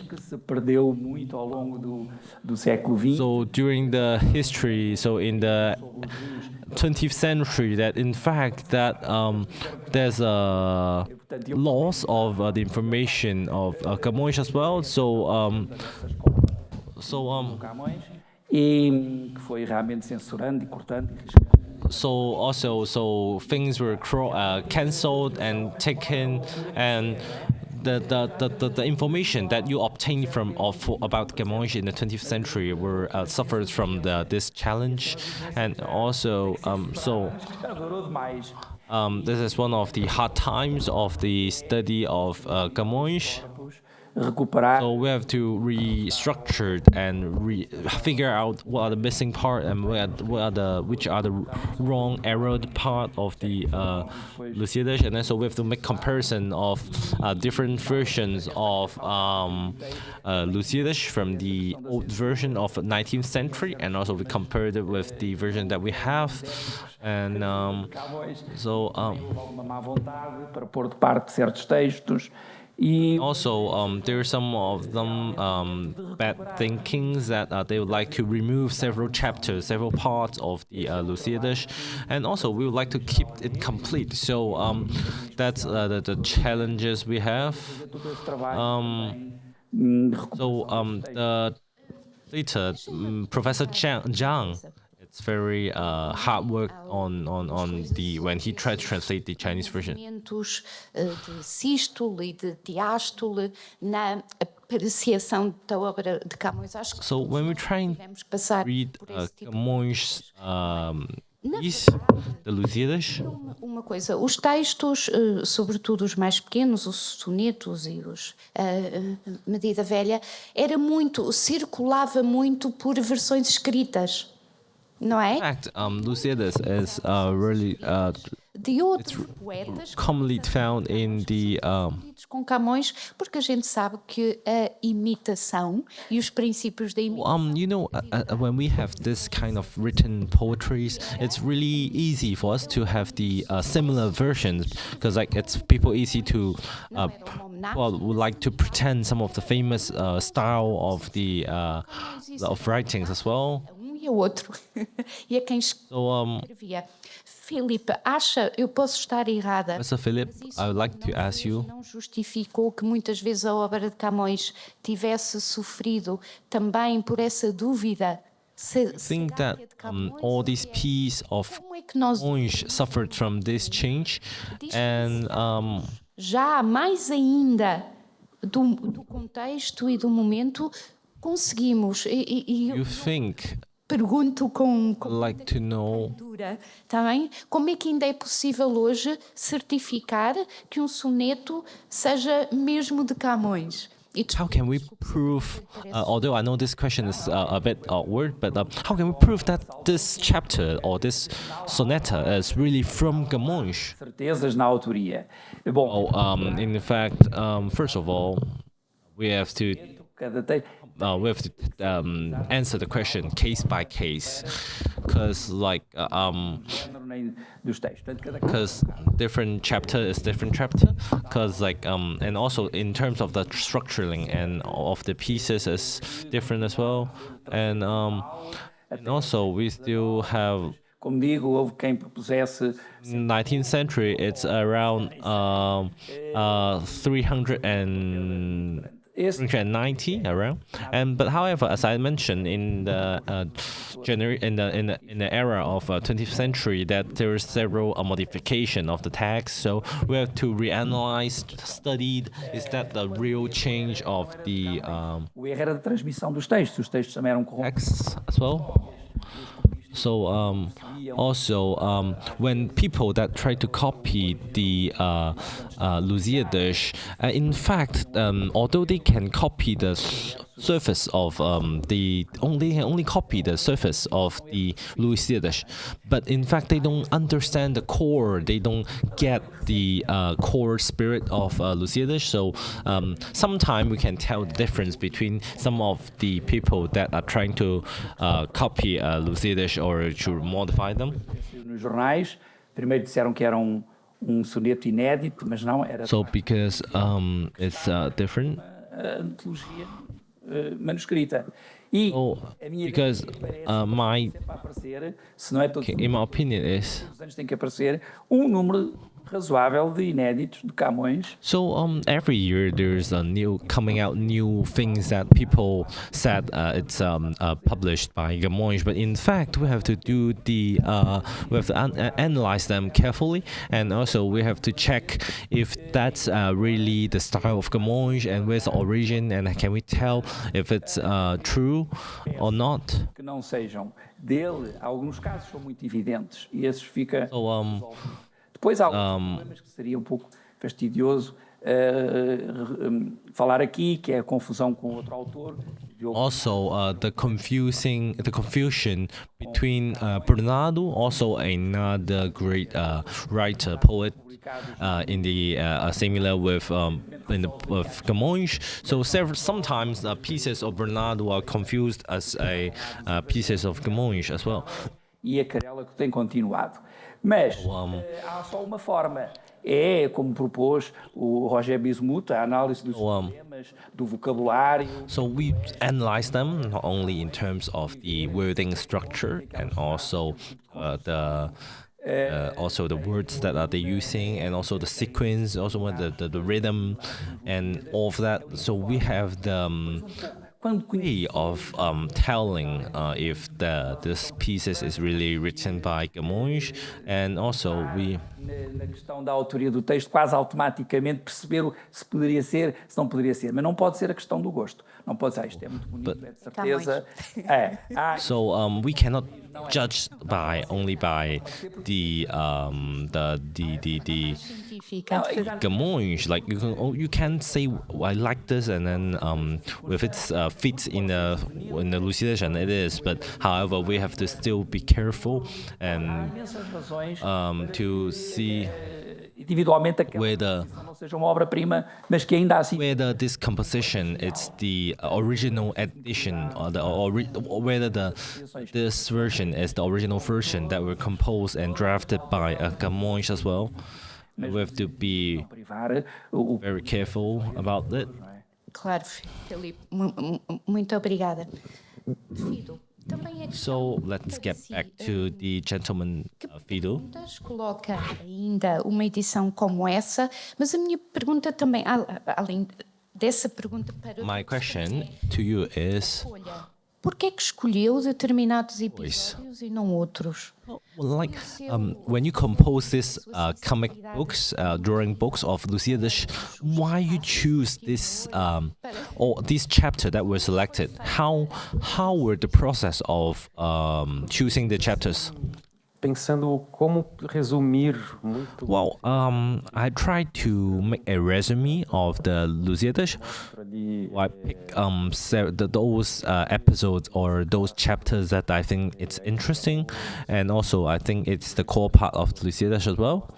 que se perdeu muito ao longo do século XX. so during the history, so in the 20th century, that in fact that there's a loss of the information of Camões as well. Camões, e que foi realmente censurando e cortando e riscando. So things were cancelled and taken, and the information that you obtained about Camões in the 20th century were suffered from this challenge, and also Durou demais. this is one of the hard times of the study of Camões. Recuperar. So we have to restructure and figure out what are the missing part and which are the wrong errored part of the Lusíadas, and then so we have to make comparison of different versions of Lusíadas from the old version of 19th century, and also we compared it with the version that we have, and Uma má vontade para pôr de parte certos textos. also there are some of them bad thinkings that they would like to remove several chapters, several parts of the Lusíadas, and also we would like to keep it complete. So that's the challenges we have. Later, Professor Zhang, it's very hard work on when he tried to translate the Chinese version. De sístole e de diástole na apreciação da obra de Camões. Acho que So when we try and read Camões the Lusíadas. Uma coisa, os textos, sobretudo os mais pequenos, os sonetos e os Medida Velha, circulava muito por versões escritas, não é? In fact, Lusíadas is really De outros poetas commonly found in the com Camões, porque a gente sabe que a imitação e os princípios da imitação. when we have this kind of written poetries, it's really easy for us to have the similar versions, because it's people easy to would like to pretend some of the famous style of the of writings as well. E o outro. E a quem escrevia. Felipe, eu posso estar errada. Mr. Philip, I would like to ask you. Não justificou que muitas vezes a obra de Camões tivesse sofrido também por essa dúvida? I think that all these pieces of Camões suffered from this change, and já mais ainda do contexto e do momento conseguimos. You think? Pergunto com like to know também como é que ainda é possível hoje certificar que um soneto seja mesmo de Camões? How can we prove, although I know this question is a bit awkward, but how can we prove that this chapter or this sonata is really from Camões? Certezas na autoria. Bom, in fact, first of all, we have to we have to answer the question case by case, because different chapter is different chapter, because and also in terms of the structuring and of the pieces is different as well, and also we still have. Como digo, houve quem propusesse 19th century, it's around 390 around, but however, as I mentioned in the in the era of 20th century, that there is several modification of the text, so we have to reanalyze, study, is that the real change of the o erro era da transmissão dos textos. Os textos também eram texts as well. So also when people that try to copy the Lusíadas, in fact, although they can copy the surface of only copy the surface of the Lusíadas, but in fact they don't understand the core. They don't get the core spirit of Lusíadas. So sometimes we can tell the difference between some of the people that are trying to copy Lusíadas or to modify them. Nos jornais, primeiro disseram que era soneto inédito, mas não era. So because it's different. Antologia manuscrita. E a minha because my se não é todo in my opinion is todos os anos tem que aparecer número razoável de inéditos de Camões. So every year there's coming out new things that people said it's published by Camões, but in fact we have to do we have to analyze them carefully, and also we have to check if that's really the style of Camões and where's the origin, and can we tell if it's true or not. Que não sejam dele, alguns casos são muito evidentes e esses fica. Depois há alguns problemas que seria pouco fastidioso falar aqui, que é a confusão com outro autor. Also, the confusion between Bernardo, also another great writer, poet, in the similar with Camões. So sometimes pieces of Bernardo are confused as pieces of Camões as well. E a querela que tem continuado. Mas há só uma forma, é como propôs o Roger Bismuth, a análise dos sistemas, do vocabulário. So we analyze them not only in terms of the wording structure and also the words that are they using, and also the sequence, also the rhythm and all of that. So we have the way of telling if this pieces is really written by Camões, and also we. Na questão da autoria do texto, quase automaticamente perceber se poderia ser, se não poderia ser, mas não pode ser a questão do gosto. Não pode ser, isto é muito bonito, é de certeza. So we cannot judge only by the Camões. Like you can say I like this, and then if it fits in the Lusíadas, and it is. But however, we have to still be careful and to see individualmente whether não seja uma obra-prima, mas que ainda assim whether this composition it's the original edition or whether this version is the original version that were composed and drafted by Camões as well. We have to be very careful about it. Claro, Felipe, muito obrigada. Fido. So let's get back to the gentleman Fido. Coloca ainda uma edição como essa, mas a minha pergunta também, além dessa pergunta para my question to you is, por que é que escolheu determinados episódios e não outros? Like when you compose this comic books, drawing books of Lusíadas, why you choose this or this chapter that were selected? How were the process of choosing the chapters? Pensando como resumir muito. Well, I tried to make a resume of the Lusíadas. I pick those episodes or those chapters that I think it's interesting, and also I think it's the core part of Lusíadas as well.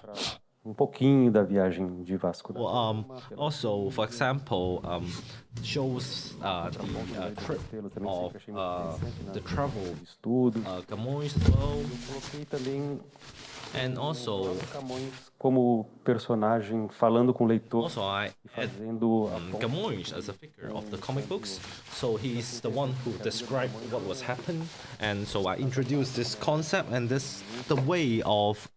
pouquinho da viagem de Vasco da Gama. Also, for example, shows the trip of the travel Estudos. Camões as well, Coloquei também and also Camões como personagem falando com o leitor I e add fazendo Camões as a figure of the comic books. So he's the one who described what was happening, and so I introduced this concept and this the way of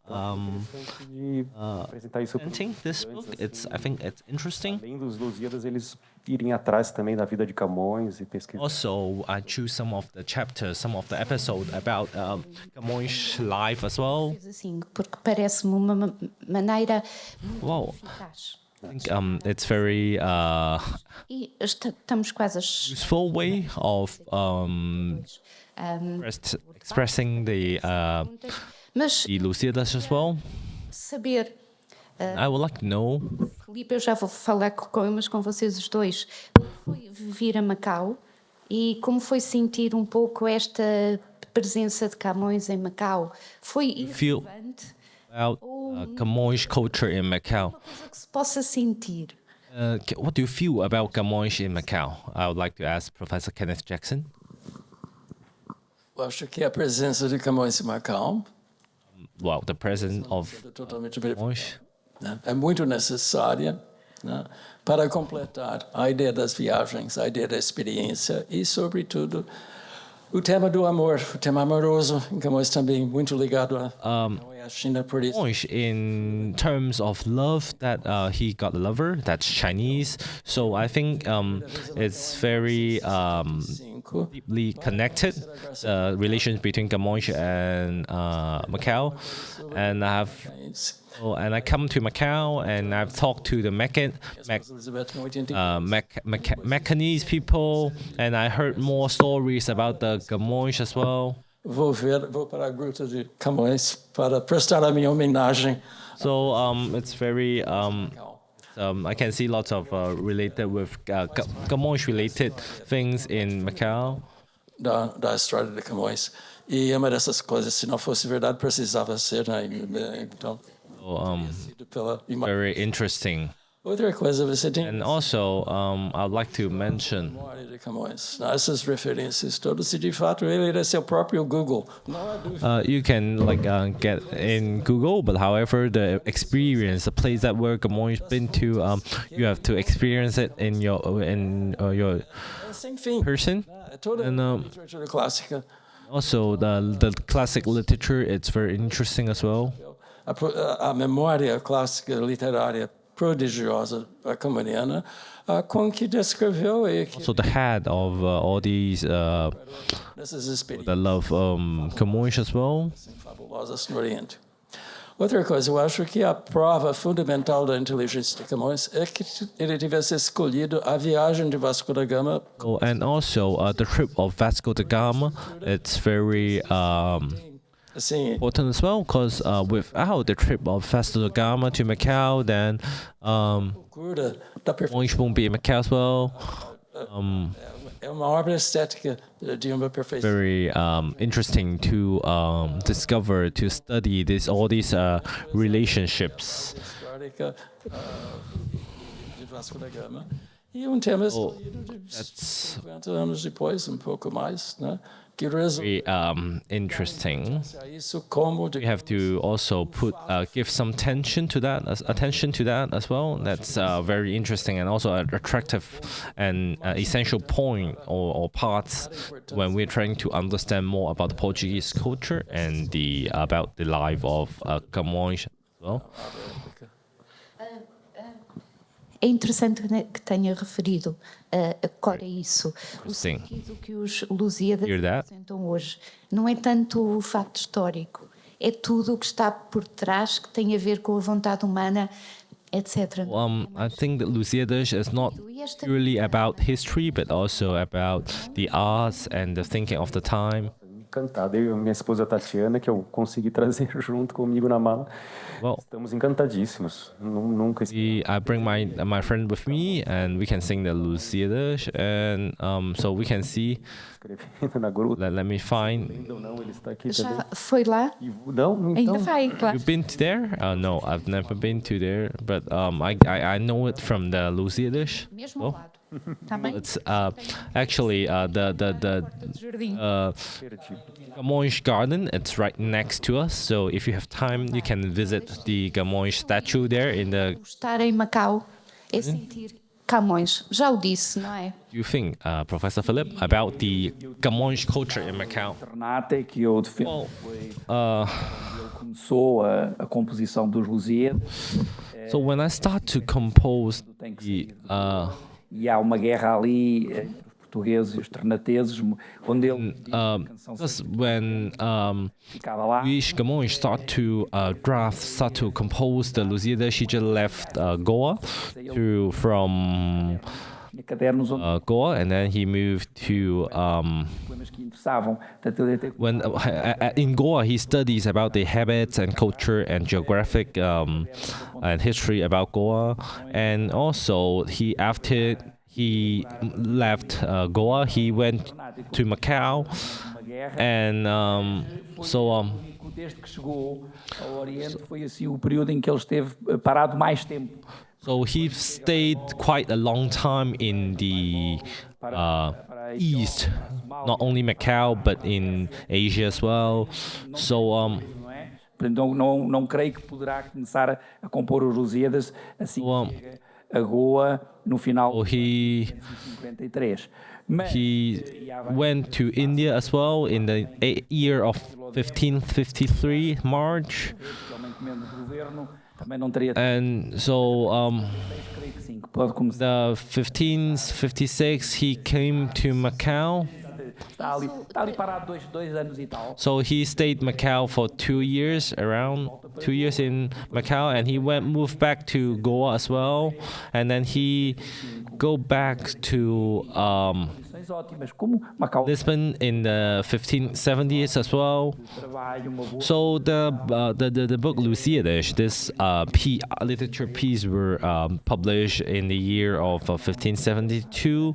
de apresentar isso para presenting this book. I think it's interesting. além dos Lusíadas, eles irem atrás também da vida de Camões e pesquisar. Also, I choose some of the chapters, some of the episodes about Camões' life as well. Assim, porque parece-me uma maneira muito Wow. eficaz. I think it's very E estamos quase a useful way of expressing the mas Lusíadas as well. saber, I would like to know. Felipe, eu já vou falar com vocês os dois, como foi vir a Macau e como foi sentir um pouco esta presença de Camões em Macau? Foi Feel irrelevante? about Camões culture in Macau. Uma coisa que se possa sentir? What do you feel about Camões in Macau? I would like to ask Professor Kenneth Jackson. Eu acho que a presença de Camões em Macau Well, the presence of é totalmente Camões. né, é muito necessária, né, para completar a ideia das viagens, a ideia da experiência e, sobretudo, o tema do amor, o tema amoroso, em Camões também muito ligado à China, por isso. Camões, in terms of love, that he got a lover that's Chinese. So I think it's very deeply connected, relations between Camões and Macau. And I come to Macau and I've talked to the Macanese people, and I heard more stories about the Camões as well. Vou para a Gruta de Camões para prestar a minha homenagem. So it's very I can see lots of related with Camões related things in Macau. Da história de Camões. E é uma dessas coisas, se não fosse verdade, precisava ser, né? Então, Very interesting. outra coisa, você tem And also, I'd like to mention. memória de Camões. Essas referências todas, e de fato ele era seu próprio Google. Não há dúvida. You can get in Google, but however, the experience, the place that where Camões been to, you have to experience it in your É sem fim. person. É toda And literatura clássica. also the classic literature, it's very interesting as well. A memória clássica literária prodigiosa camoniana, com que descreveu e que Also the head of all these nessas the experiências love Camões as well. fabulosas no Oriente. Outra coisa, eu acho que a prova fundamental da inteligência de Camões é que ele tivesse escolhido a viagem de Vasco da Gama And also the trip of Vasco da Gama, it's very assim, important as well, because without the trip of Vasco da Gama to Macau, then cura da perfeição. Camões won't be in Macau as well. É uma obra estética de uma perfeição. Very interesting to discover, to study all these relationships. Histórica de Vasco da Gama. E tema escolhido de That's 50 anos depois, pouco mais, né? Que resolve very interesting. isso como de We have to also give some attention to that as well. That's very interesting and also an attractive and essential point or parts when we're trying to understand more about the Portuguese culture and about the life of Camões as well. É interessante que tenha referido agora isso, o Sim. sentido que os Lusíadas Hear that? apresentam hoje. Não é tanto o facto histórico, é tudo o que está por trás que tem a ver com a vontade humana, etc. I think that Lusíadas is not purely about history, but also about the arts and the thinking of the time. encantado. Eu e minha esposa Tatiana, que eu consegui trazer junto comigo na mala. Well, estamos encantadíssimos. Nunca I bring my friend with me, and we can sing the Lusíadas, and so we can see. escrevendo na gruta. Let me find. Não, ele está aqui Já também. foi lá? Não, Ainda então. vai, claro. You've been to there? No, I've never been to there, but I know it from the Lusíadas. Mesmo ao lado. Tá bem? It's actually the Jardim. Camões Garden. It's right next to us. So if you have time, you can visit the Camões statue there in the. Estar em Macau é sentir Camões. Já o disse, não é? Do you think, Professor Philip, about the Camões culture in Macau? Renata, que eu defendo, Well, ele começou a composição dos Lusíadas. so when I start to compose the E há uma guerra ali entre os portugueses e os ternateses, onde ele because when ficava lá. Luís Camões start to compose the Lusíadas, he just left Goa from Cadernos onde Goa, and then he moved to problemas que interessavam. Portanto, ele até when in Goa he studies about the habits and culture and geographic and history about Goa, and also after he left Goa, he went to Macau, uma guerra. and Desde que chegou ao Oriente foi assim o período em que ele esteve parado mais tempo. so he stayed quite a long time in the east, not only Macau but in Asia as well. So Não é? Portanto, não creio que poderá começar a compor os Lusíadas assim que chega a Goa no final de 1953. Mas he went to India as well in the year of 1553 March, é uma encomenda do governo, também não teria and so creio que sim, que pode começar. the 1556 he came to Macau. Está ali parado dois anos e tal. So he stayed Macau for 2 years, around 2 years in Macau, and he moved back to Goa as well, and then he go back to Condições ótimas, como Macau Lisbon in the 1570s as well. trabalho, uma boa So the book Lusíadas, this literature piece were published in the year of 1572,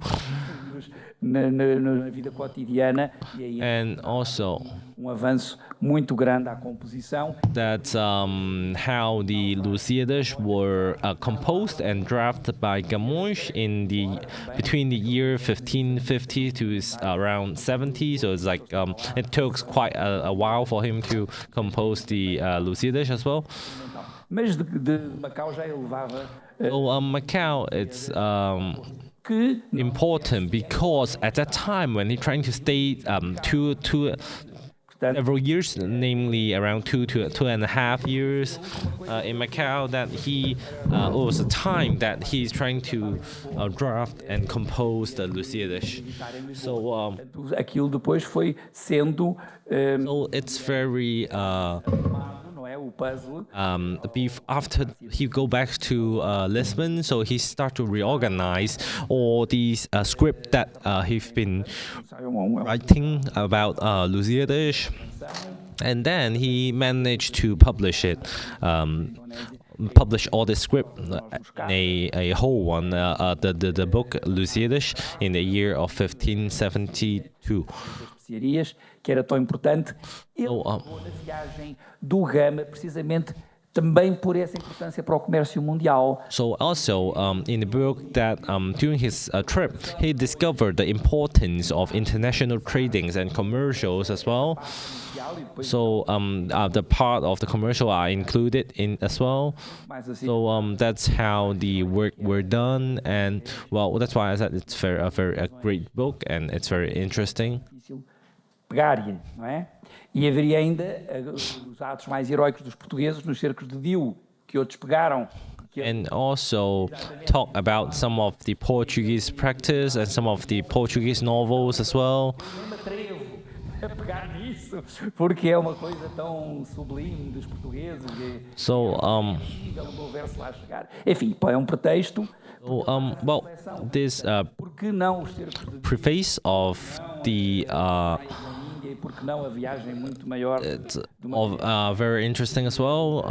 na vida cotidiana e aí and also avanço muito grande à composição. that's how the Lusíadas were composed and drafted by Camões between the year 1550 to around 70. So it's like it took quite a while for him to compose the Lusíadas as well. Mas de Macau já elevava So Macau, it's que important because at that time when he trying to stay several years, namely around 2.5 years in Macau, that he it was a time that he's trying to draft and compose the Lusíadas. So aquilo depois foi sendo so it's very não é o puzzle after he go back to Lisbon, so he start to reorganize all these script that he's been writing about Lusíadas, and then he managed to publish it. Publish all the script in a whole one, the book Lusíadas, in the year of 1572. especiarias, que era tão importante. Ele So, levou na viagem do Gama precisamente também por essa importância para o comércio mundial. So also in the book that during his trip he discovered the importance of international tradings and commercials as well. So the part of the commercial are included in as well. Mais assim, So that's how the work were done, and well, that's why I said it's a great book and it's very interesting. difícil pegar-lhe, não é? E haveria ainda os atos mais heróicos dos portugueses nos cercos de Diu, que outros pegaram. And also talk about some of the Portuguese practice and some of the Portuguese novels as well. Nem me atrevo a pegar nisso, porque é uma coisa tão sublime dos portugueses. So Impossível o meu verso lá chegar. Enfim, pá, é um pretexto. well, this Por que não os cercos de Diu? preface of the porque não a viagem muito maior It's very interesting as well.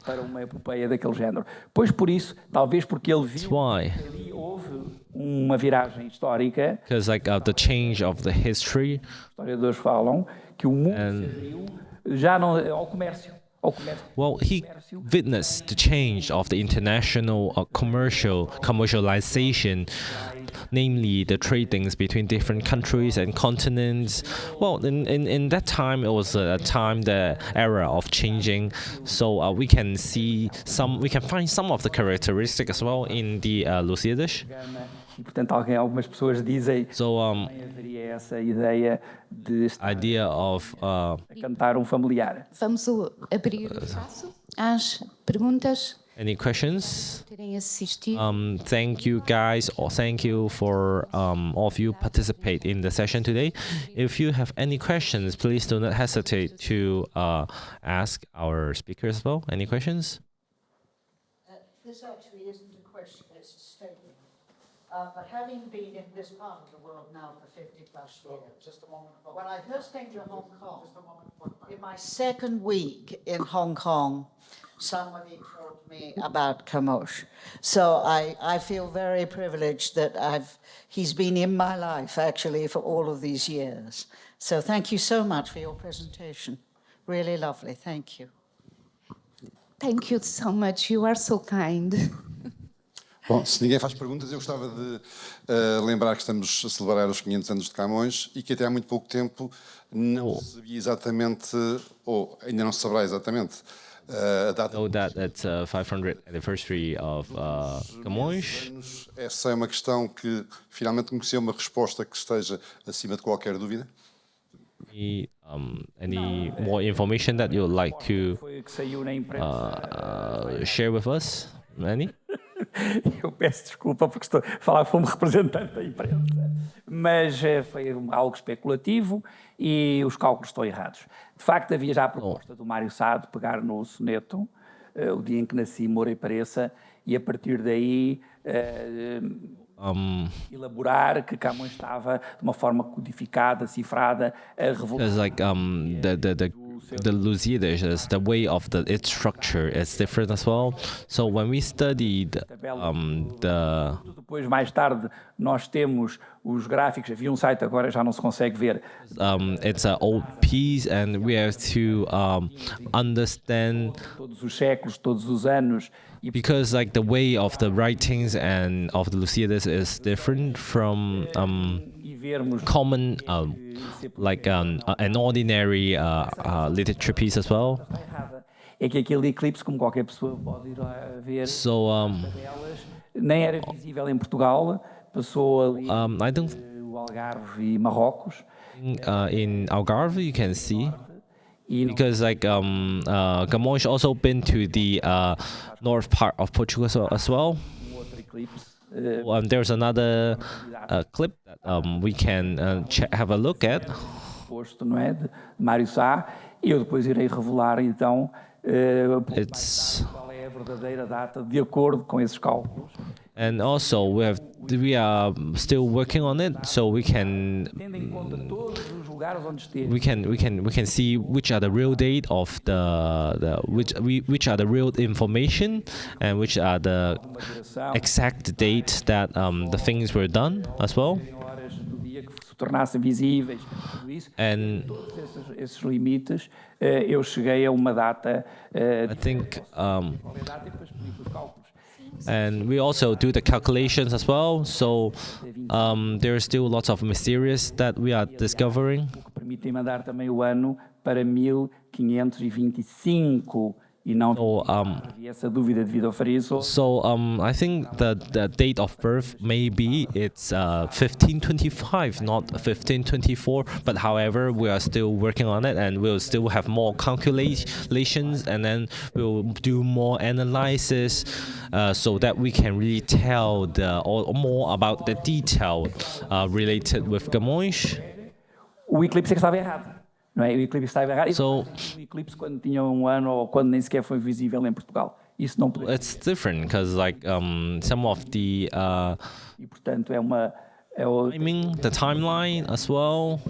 Para uma epopeia daquele género. Pois por isso, talvez porque ele viu Why? que ali houve uma viragem histórica. Because the change of the history. Os historiadores falam que o mundo se abriu já não ao comércio. Well, he witnessed the change of the international commercialization, namely the tradings between different countries and continents. Well, in that time, it was a time, the era of changing. So we can find some of the characteristics as well in the Lusíadas. E, portanto, algumas pessoas dizem que haveria essa ideia de estar a cantar familiar. Vamos abrir o espaço às perguntas. Any questions? Terem assistido. Thank you guys, or thank you for all of you participate in the session today. If you have any questions, please do not hesitate to ask our speakers as well. Any questions? This actually isn't a question, it's a statement. But having been in this part of the world now for 50 plus years, when I first came to Hong Kong, in my second week in Hong Kong, somebody told me about Camões. So I feel very privileged that he's been in my life actually for all of these years. So thank you so much for your presentation. Really lovely, thank you. Thank you so much, you are so kind. Bom, se ninguém faz perguntas, eu gostava de lembrar que estamos a celebrar os 500 anos de Camões e que até há muito pouco tempo não se sabia exatamente, ou ainda não se saberá exatamente, a data. So that it's 500th anniversary of Camões. Essa é uma questão que finalmente conheceu uma resposta que esteja acima de qualquer dúvida. Any more information that you would like to share with us? Any? Eu peço desculpa porque estou a falar como representante da imprensa, mas foi algo especulativo e os cálculos estão errados. De facto, havia já a proposta do Mário Sá de pegar no soneto, o dia em que nasci, Moura e Pareça, e a partir daí elaborar que Camões estava de uma forma codificada, cifrada, a revolução. The Lusíadas, the way of its structure is different as well. So when we studied Depois, mais tarde, nós temos os gráficos. Havia um site, agora já não se consegue ver. It's an old piece, and we have to understand todos os séculos, todos os anos. Because the way of the writings and of the Lusíadas is different from common, an ordinary literature piece as well. É que aquele eclipse, como qualquer pessoa pode ir ver, nem era visível em Portugal, passou ali o Algarve e Marrocos. In Algarve, you can see. Because Camões also been to the north part of Portugal as well. There's another clip that we can have a look at. Posto, não é, de Mário Sá, e eu depois irei revelar então qual é a verdadeira data de acordo com esses cálculos. And also we are still working on it, so we can see which are the real date of which are the real information and which are the exact date that the things were done as well. Tornassem visíveis, tudo isso. And todos esses limites, eu cheguei a uma data. I think. And we also do the calculations as well. So there are still lots of mysterious that we are discovering. Permitem mandar também o ano para 1525. E não havia essa dúvida devido ao Fariso. So I think that the date of birth maybe it's 1525, not 1524. But however, we are still working on it, and we'll still have more calculations, and then we'll do more analysis, so that we can really tell more about the detail related with Camões. O eclipse estava errado. Não é? O eclipse estava errado. O eclipse quando tinha um ano ou quando nem sequer foi visível em Portugal. Isso não podia. It's different because some of the e portanto é uma I mean, the timeline as well.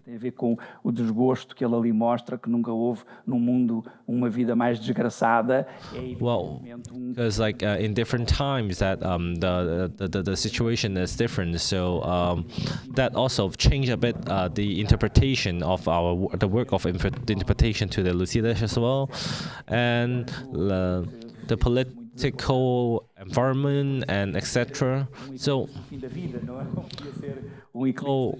Tem a ver com o desgosto que ele ali mostra, que nunca houve num mundo uma vida mais desgraçada. Well, because like in different times that the situation is different, so that also changed a bit the interpretation of the work of the interpretation to the Lusíadas as well, and the political environment and etc. So we can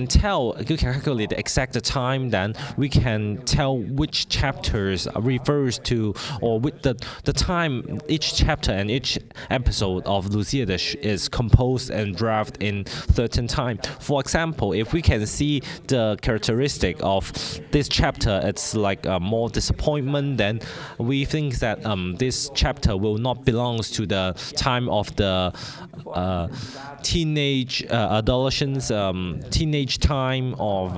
calculate the exact time, then we can tell which chapters refers to, or with the time each chapter and each episode of Lusíadas is composed and drafted in certain time. For example, if we can see the characteristic of this chapter, it's like more disappointment, then we think that this chapter will not belongs to the time of the teenage adolescence, teenager time of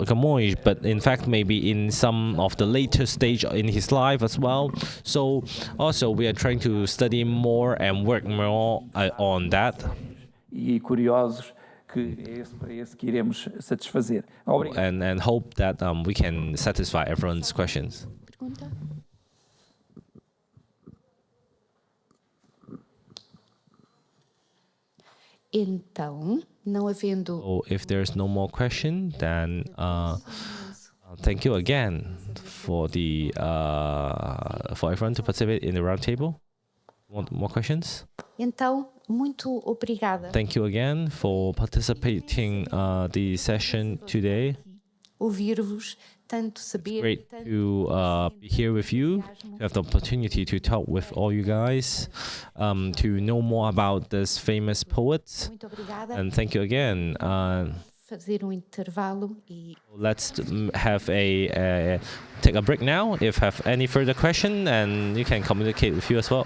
Camões, but in fact maybe in some of the later stage in his life as well. So also we are trying to study more and work more on that. E curiosos que é esse que iremos satisfazer. Obrigado. And hope that we can satisfy everyone's questions. Pergunta? Então, não havendo. So if there's no more question, then thank you again for everyone to participate in the roundtable. Want more questions? Então, muito obrigada. Thank you again for participating the session today. Ouvir-vos, tanto saber. Great to be here with you, to have the opportunity to talk with all you guys, to know more about this famous poet. Muito obrigada. And thank you again. Fazer intervalo e. Let's have take a break now. If have any further question, and you can communicate with you as well.